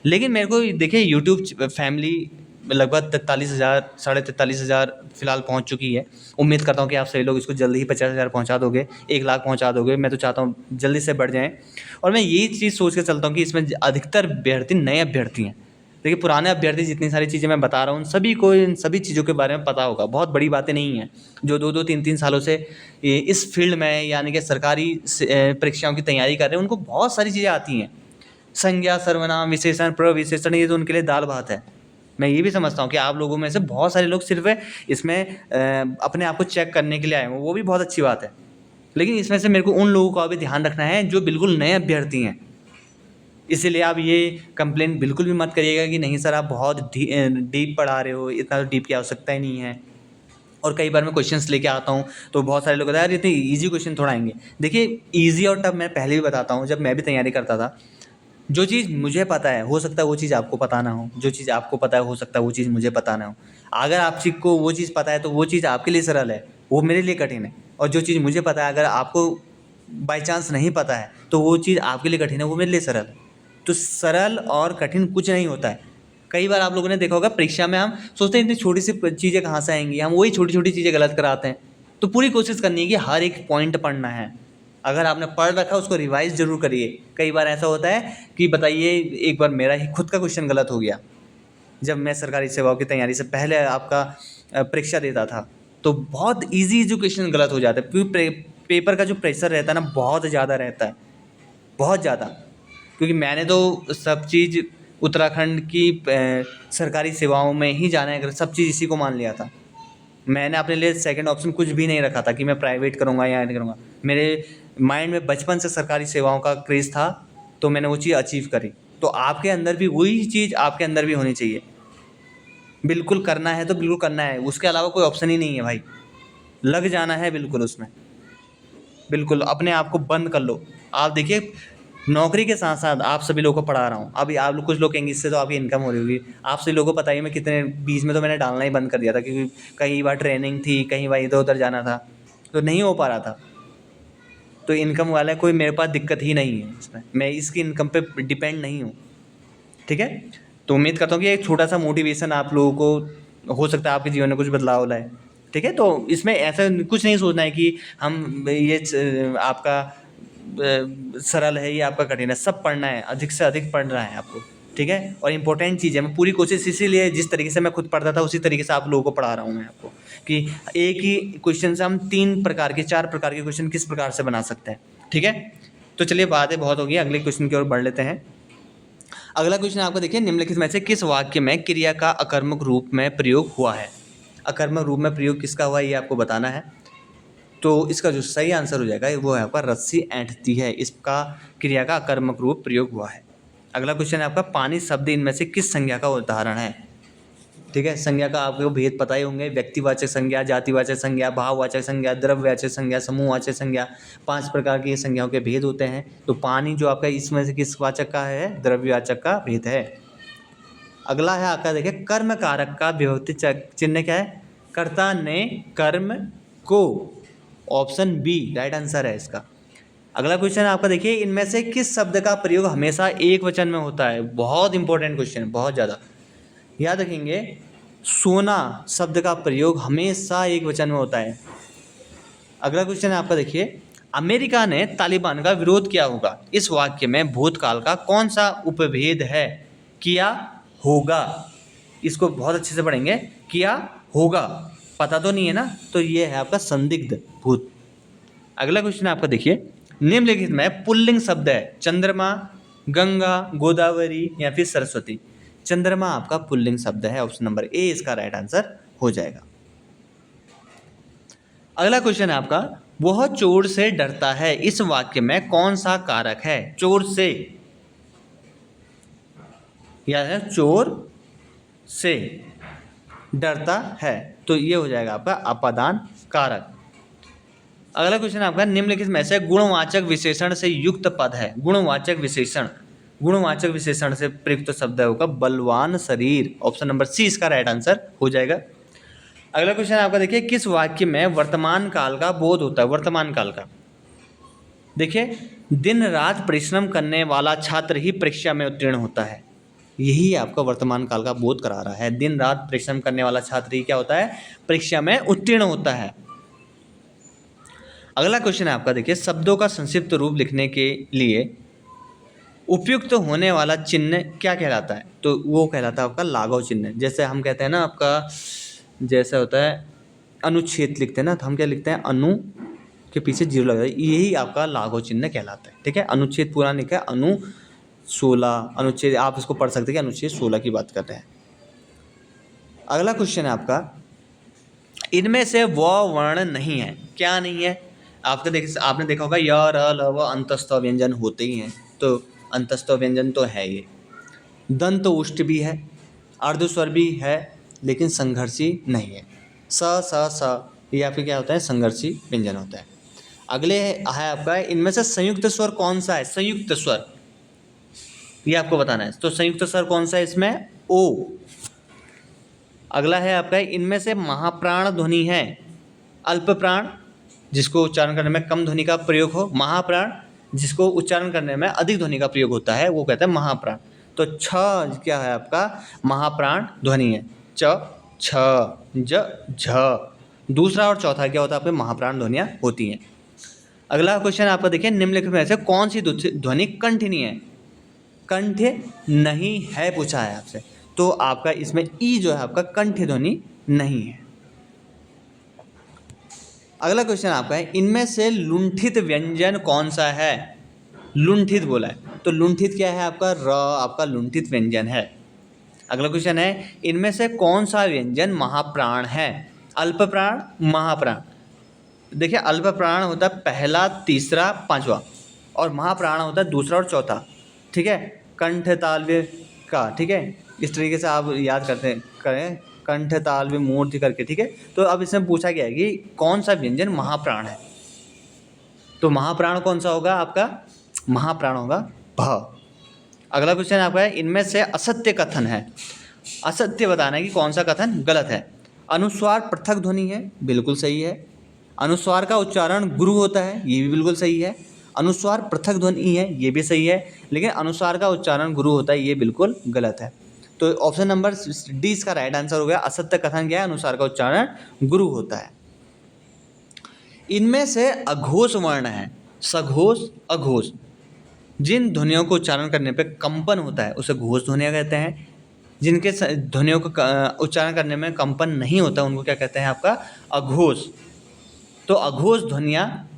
लेकिन मेरे को देखिए, यूट्यूब फैमिली लगभग 43,000, 43,500 फिलहाल पहुंच चुकी है। उम्मीद करता हूं कि आप सभी लोग इसको जल्दी ही 50,000 पहुंचा दोगे, 1 लाख पहुंचा दोगे। मैं तो चाहता हूं जल्दी से बढ़ जाएं। और मैं यही चीज़ सोच के चलता हूं कि इसमें अधिकतर अभ्यर्थी नए अभ्यर्थी हैं। देखिए, पुराने अभ्यर्थी जितनी सारी चीज़ें मैं बता रहा हूँ, सभी को इन सभी चीज़ों के बारे में पता होगा, बहुत बड़ी बातें नहीं हैं। जो 2-2, 3-3 सालों से इस फील्ड में यानी कि सरकारी परीक्षाओं की तैयारी कर रहे हैं, उनको बहुत सारी चीज़ें आती हैं। संज्ञा, सर्वनाम, विशेषण, प्रविशेषण, ये तो उनके लिए दाल भात है। मैं ये भी समझता हूँ कि आप लोगों में से बहुत सारे लोग सिर्फ इसमें अपने आप को चेक करने के लिए आए हैं, वो भी बहुत अच्छी बात है। लेकिन इसमें से मेरे को उन लोगों का भी ध्यान रखना है जो बिल्कुल नए अभ्यर्थी हैं। इसीलिए आप ये कंप्लेन बिल्कुल भी मत करिएगा कि नहीं सर आप बहुत डीप पढ़ा रहे हो, इतना डीप की आवश्यकता ही नहीं है। और कई बार मैं क्वेश्चंस लेके आता हूँ तो बहुत सारे लोग कहते हैं यार इतने ईजी क्वेश्चन थोड़ा आएंगे। देखिए, ईजी और टफ मैं पहले भी बताता हूँ, जब मैं भी तैयारी करता था, जो चीज़ मुझे पता है हो सकता है वो चीज़ आपको पता ना हो, जो चीज़ आपको पता है हो सकता है वो चीज़ मुझे पता ना हो। अगर आप को वो चीज़ पता है तो वो चीज़ आपके लिए सरल है, वो मेरे लिए कठिन है। और जो चीज़ मुझे पता है, अगर आपको बाई चांस नहीं पता है तो वो चीज़ आपके लिए कठिन है, वो मेरे लिए सरल है। तो सरल और कठिन कुछ नहीं होता है। कई बार आप लोगों ने देखा होगा, परीक्षा में हम सोचते हैं इतनी छोटी सी चीज़ें कहाँ से आएंगी, हम वही छोटी छोटी चीज़ें गलत कराते हैं। तो पूरी कोशिश करनी है कि हर एक पॉइंट पढ़ना है। अगर आपने पढ़ रखा उसको रिवाइज जरूर करिए। कई बार ऐसा होता है कि बताइए, एक बार मेरा ही खुद का क्वेश्चन गलत हो गया जब मैं सरकारी सेवाओं की तैयारी से पहले आपका परीक्षा देता था। तो बहुत इजी जो क्वेश्चन गलत हो जाते हैं, क्योंकि पेपर का जो प्रेशर रहता है ना बहुत ज़्यादा रहता है, बहुत ज़्यादा। क्योंकि मैंने तो सब चीज़ उत्तराखंड की सरकारी सेवाओं में ही जाना है, अगर सब चीज़ इसी को मान लिया था। मैंने अपने लिए सेकंड ऑप्शन कुछ भी नहीं रखा था कि मैं प्राइवेट करूँगा या नहीं करूँगा। मेरे माइंड में बचपन से सरकारी सेवाओं का क्रेज़ था, तो मैंने वो चीज़ अचीव करी। तो आपके अंदर भी वही चीज़ आपके अंदर भी होनी चाहिए। बिल्कुल करना है तो बिल्कुल करना है, उसके अलावा कोई ऑप्शन ही नहीं है भाई। लग जाना है बिल्कुल उसमें, बिल्कुल अपने आप को बंद कर लो। आप देखिए, नौकरी के साथ साथ आप सभी लोगों को पढ़ा रहा हूँ। अभी आप लोग, कुछ लोग कहेंगे इससे तो आपकी इनकम हो रही होगी। आप सभी लोगों को पता ही है मैं कितने बीच में तो मैंने डालना ही बंद कर दिया था, क्योंकि कई बार ट्रेनिंग थी, कहीं बार इधर उधर जाना था, तो नहीं हो पा रहा था। तो इनकम वाला कोई मेरे पास दिक्कत ही नहीं है इसमें, मैं इसकी इनकम पे डिपेंड नहीं हूँ। ठीक है, तो उम्मीद करता हूँ कि एक छोटा सा मोटिवेशन आप लोगों को हो सकता है आपके जीवन में कुछ बदलाव लाए। ठीक है, तो इसमें ऐसा कुछ नहीं सोचना है कि हम ये आपका सरल है, ये आपका कठिन है। सब पढ़ना है, अधिक से अधिक पढ़ना है आपको। ठीक है, और इम्पोर्टेंट चीज़ है, मैं पूरी कोशिश इसीलिए जिस तरीके से मैं खुद पढ़ता था उसी तरीके से आप लोगों को पढ़ा रहा हूँ मैं आपको, कि एक ही क्वेश्चन से हम 3 प्रकार के 4 प्रकार के क्वेश्चन किस प्रकार से बना सकते हैं। ठीक है, तो चलिए बातें बहुत हो गई, अगले क्वेश्चन की ओर बढ़ लेते हैं। अगला क्वेश्चन आपको देखिए, निम्नलिखित में से किस वाक्य में क्रिया का अकर्मक रूप में प्रयोग हुआ है। अकर्मक रूप में प्रयोग किसका हुआ है ये आपको बताना है। तो इसका जो सही आंसर हो जाएगा वो है आपका रस्सी ऐंठती है, इसका क्रिया का अकर्मक रूप प्रयोग हुआ है। अगला क्वेश्चन है आपका, पानी शब्द इनमें से किस संज्ञा का उदाहरण है। ठीक है, संज्ञा का आपको भेद पता ही होंगे, व्यक्तिवाचक संज्ञा, जातिवाचक संज्ञा, भाववाचक संज्ञा, द्रव्यवाचक संज्ञा, समूहवाचक संज्ञा। 5 प्रकार की संज्ञाओं के भेद होते हैं। तो पानी जो आपका इसमें से किस वाचक का है, द्रव्यवाचक का भेद है। अगला है आपका देखिए, कर्म कारक का विभक्ति चिन्ह क्या है, कर्ता ने कर्म को। ऑप्शन बी राइट आंसर है इसका। अगला क्वेश्चन आपका देखिए, इनमें से किस शब्द का प्रयोग हमेशा एक वचन में होता है। बहुत इंपॉर्टेंट क्वेश्चन, बहुत ज़्यादा याद रखेंगे। सोना शब्द का प्रयोग हमेशा एक वचन में होता है। अगला क्वेश्चन आपका देखिए, अमेरिका ने तालिबान का विरोध किया होगा। इस वाक्य में भूतकाल का कौन सा उपभेद है। किया होगा, इसको बहुत अच्छे से पढ़ेंगे। किया होगा पता तो नहीं है ना, तो ये है आपका संदिग्ध भूत। अगला क्वेश्चन आपका देखिए, निम्नलिखित में पुल्लिंग शब्द है, चंद्रमा, गंगा, गोदावरी या फिर सरस्वती। चंद्रमा आपका पुल्लिंग शब्द है, ऑप्शन नंबर ए इसका राइट आंसर हो जाएगा। अगला क्वेश्चन है आपका, वह चोर से डरता है। इस वाक्य में कौन सा कारक है। चोर से, याद है, चोर से डरता है, तो ये हो जाएगा आपका अपादान कारक। अगला क्वेश्चन आपका, निम्नलिखित में से गुणवाचक विशेषण से युक्त पद है। गुणवाचक विशेषण, गुणवाचक विशेषण से प्रयुक्त शब्द होगा बलवान शरीर। ऑप्शन नंबर सी इसका राइट आंसर हो जाएगा। अगला क्वेश्चन आपका देखिए, किस वाक्य में वर्तमान काल का बोध होता है। वर्तमान काल का देखिए, दिन रात परिश्रम करने वाला छात्र ही परीक्षा में उत्तीर्ण होता है। यही आपका वर्तमान काल का बोध करा रहा है। दिन रात परिश्रम करने वाला छात्र ही क्या होता है, परीक्षा में उत्तीर्ण होता है। अगला क्वेश्चन है आपका देखिए, शब्दों का संक्षिप्त रूप लिखने के लिए उपयुक्त होने वाला चिन्ह क्या कहलाता है। तो वो कहलाता है आपका लाघव चिन्ह। जैसे हम कहते हैं ना आपका, जैसा होता है अनुच्छेद लिखते हैं ना, तो हम क्या लिखते हैं, अनु के पीछे जीरो लगा, यही आपका लाघव चिन्ह कहलाता है। ठीक है, अनुच्छेद पूरा लिखा है, अनु 16 अनुच्छेद, आप इसको पढ़ सकते हैं कि अनुच्छेद 16 की बात करते हैं। अगला क्वेश्चन है आपका, इनमें से वह वर्ण नहीं है। क्या नहीं है, आपने देखा होगा य र ल व अंतस्थ व्यंजन होते ही हैं, तो अंतस्थ व्यंजन तो है ये। दंत उष्ट भी है, अर्धस्वर भी है, लेकिन संघर्षी नहीं है। स या फिर क्या होता है, संघर्षी व्यंजन होता है। अगले है आपका, इनमें से संयुक्त स्वर कौन सा है। संयुक्त स्वर ये आपको बताना है, तो संयुक्त स्वर कौन सा है इसमें, ओ। अगला है आपका, इनमें से महाप्राण ध्वनि है, अल्प प्राण जिसको उच्चारण करने में कम ध्वनि का प्रयोग हो, महाप्राण जिसको उच्चारण करने में अधिक ध्वनि का प्रयोग होता है, वो कहते हैं महाप्राण। तो छ क्या है आपका, महाप्राण ध्वनि है। च, छ, ज, झ। दूसरा और चौथा क्या होता है, आपके महाप्राण ध्वनियाँ होती हैं। अगला क्वेश्चन आपका देखिए, निम्नलिखित में से कौन सी ध्वनि कंठनीय है। कंठ नहीं है पूछा है आपसे, तो आपका इसमें ई जो है आपका कंठ ध्वनि नहीं है। अगला क्वेश्चन आपका है, इनमें से लुंठित व्यंजन कौन सा है? लुंठित बोला है, तो लुंठित क्या है आपका? आपका लुंठित व्यंजन है। अगला क्वेश्चन है, इनमें से कौन सा व्यंजन महाप्राण है? अल्प प्राण, महाप्राण। देखिए अल्प प्राण होता है पहला, तीसरा, पांचवा, और महाप्राण होता है दूसरा और चौथा। ठीक है, कंठ तालव्य का, ठीक है, इस तरीके से आप याद करें कंठ तालव्य मूर्ति करके। ठीक है, तो अब इसमें पूछा गया है कि कौन सा व्यंजन महाप्राण है, तो महाप्राण कौन सा होगा आपका? महाप्राण होगा भ। अगला क्वेश्चन आपका है, इनमें से असत्य कथन है, असत्य बताना है कि कौन सा कथन गलत है। अनुस्वार पृथक ध्वनि है, बिल्कुल सही है। अनुस्वार का उच्चारण गुरु होता है, ये भी बिल्कुल सही है। अनुस्वार पृथक ध्वनि है, ये भी सही है, लेकिन अनुस्वार का उच्चारण गुरु होता है, ये बिल्कुल गलत है। तो ऑप्शन नंबर डी इसका राइट आंसर हो गया। असत्य कथन क्या है? अनुस्वार का उच्चारण गुरु होता है। इनमें से अघोष वर्ण है, सघोष, अघोष, जिन ध्वनियों को उच्चारण करने पे कंपन होता है उसे घोष ध्वनियाँ कहते हैं। जिनके ध्वनियों को उच्चारण करने में कंपन नहीं होता उनको क्या कहते हैं? आपका अघोष। तो अघोष ध्वनियाँ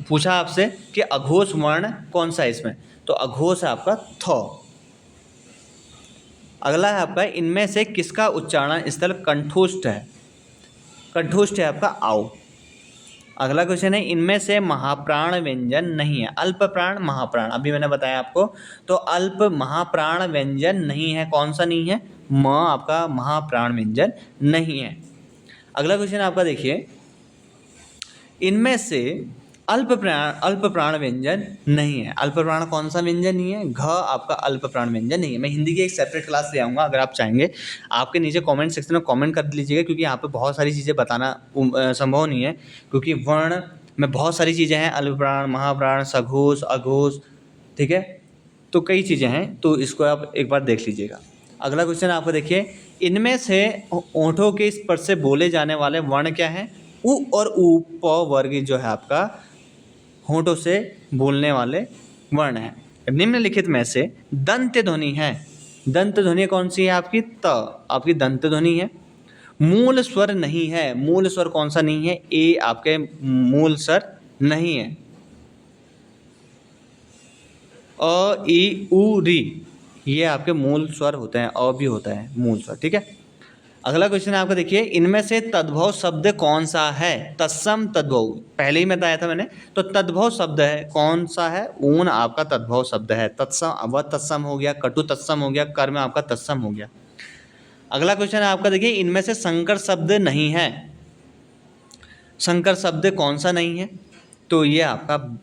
पूछा आपसे कि अघोष वर्ण कौन सा है इसमें, तो अघोष है आपका थ। अगला है आपका, इनमें से किसका उच्चारण स्थल कंठोष्ठ है? कंठोष्ठ है आपका आओ। अगला क्वेश्चन है, इनमें से महाप्राण व्यंजन नहीं है। अल्प प्राण, महाप्राण, अभी मैंने बताया आपको, तो अल्प महाप्राण व्यंजन नहीं है। कौन सा नहीं है? म आपका महाप्राण व्यंजन नहीं है। अगला क्वेश्चन आपका देखिए, इनमें से अल्प प्राण व्यंजन नहीं है। अल्प प्राण कौन सा व्यंजन नहीं है? घ आपका अल्प प्राण व्यंजन नहीं है। मैं हिंदी की एक सेपरेट क्लास ले आऊँगा, अगर आप चाहेंगे आपके नीचे कमेंट सेक्शन में कमेंट कर लीजिएगा, क्योंकि यहाँ पे बहुत सारी चीज़ें बताना संभव नहीं है, क्योंकि वर्ण में बहुत सारी चीज़ें हैं, अल्प प्राण, महाप्राण, सघोष, अघोष, ठीक है, तो कई चीज़ें हैं, तो इसको आप एक बार देख लीजिएगा। अगला क्वेश्चन आपको देखिए, इनमें से ओंठों के स्पर्श से बोले जाने वाले वर्ण क्या हैं? उ और ऊ, प वर्ग जो है आपका होंठों से बोलने वाले वर्ण हैं। निम्नलिखित में से दंत ध्वनि है। दंत ध्वनि कौन सी है आपकी? त आपकी दंत ध्वनि है। मूल स्वर नहीं है। मूल स्वर कौन सा नहीं है? ए आपके मूल स्वर नहीं है। अ, ई, उ, री, ये आपके मूल स्वर होते हैं, अ भी होता है मूल स्वर। ठीक है, अगला क्वेश्चन आपको देखिए, इनमें से तद्भव शब्द कौन सा है? तत्सम, तद्भव, पहले ही मैं बताया था मैंने, तो तद्भव शब्द है कौन सा है? ऊन आपका तद्भव शब्द है। तत्सम, व तत्सम हो गया, कटु तत्सम हो गया, कर्म आपका तत्सम हो गया। अगला क्वेश्चन आपका देखिए, इनमें से संकर शब्द नहीं है। संकर शब्द कौन सा नहीं है? तो ये आपका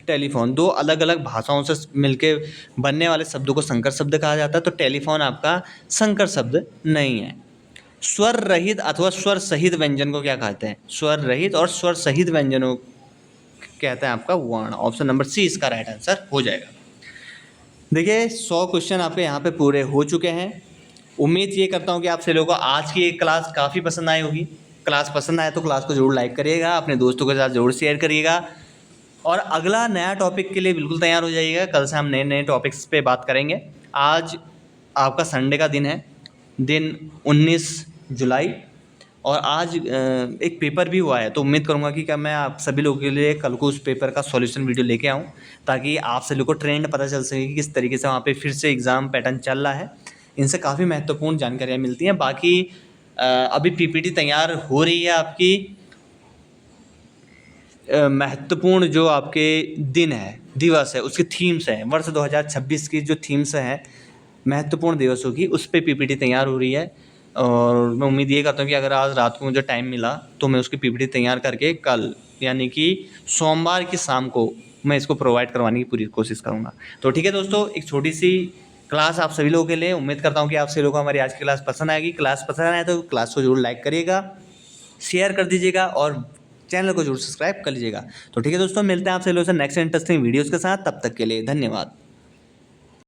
टेलीफोन। दो अलग अलग भाषाओं से मिलके बनने वाले शब्दों को संकर शब्द कहा जाता है, तो टेलीफोन आपका संकर शब्द नहीं है। स्वर रहित अथवा स्वर सहित व्यंजन को क्या कहते हैं? स्वर रहित और स्वर सहित व्यंजनों कहते हैं आपका वर्ण। ऑप्शन नंबर सी इसका राइट आंसर हो जाएगा। देखिए 100 क्वेश्चन आपके यहाँ पे पूरे हो चुके हैं। उम्मीद ये करता हूँ कि आप सभी लोगों को आज की एक क्लास काफ़ी पसंद आई होगी। क्लास पसंद आए तो क्लास को जरूर लाइक करिएगा, अपने दोस्तों के साथ जरूर शेयर करिएगा, और अगला नया टॉपिक के लिए बिल्कुल तैयार हो जाइएगा। कल से हम नए नए टॉपिक्स पे बात करेंगे। आज आपका संडे का दिन है, दिन 19 जुलाई, और आज एक पेपर भी हुआ है, तो उम्मीद करूँगा कि क्या मैं आप सभी लोगों के लिए कल को उस पेपर का सॉल्यूशन वीडियो लेके आऊँ, ताकि आप सभी लोगों को ट्रेंड पता चल सके कि किस तरीके से वहाँ पे फिर से एग्ज़ाम पैटर्न चल रहा है। इनसे काफ़ी महत्वपूर्ण जानकारियाँ मिलती हैं। बाकी अभी पीपीटी तैयार हो रही है आपकी। महत्वपूर्ण जो आपके दिन है, दिवस है, उसकी थीम्स हैं, वर्ष 2026 की जो थीम्स हैं महत्वपूर्ण दिवसों की, उस पर पीपीटी तैयार हो रही है। और मैं उम्मीद ये करता हूँ कि अगर आज रात को मुझे टाइम मिला तो मैं उसकी पीपीटी तैयार करके कल यानी कि सोमवार की शाम को मैं इसको प्रोवाइड करवाने की पूरी कोशिश करूँगा। तो ठीक है दोस्तों, एक छोटी सी क्लास आप सभी लोगों के लिए। उम्मीद करता हूँ कि आप सभी लोगों को हमारी आज की क्लास पसंद आएगी। क्लास पसंद आए तो क्लास को जरूर लाइक करिएगा, शेयर कर दीजिएगा, और चैनल को जरूर सब्सक्राइब कर लीजिएगा। तो ठीक है दोस्तों, मिलते हैं आप सभी लोगों से नेक्स्ट इंटरेस्टिंग वीडियोज़ के साथ। तब तक के लिए धन्यवाद।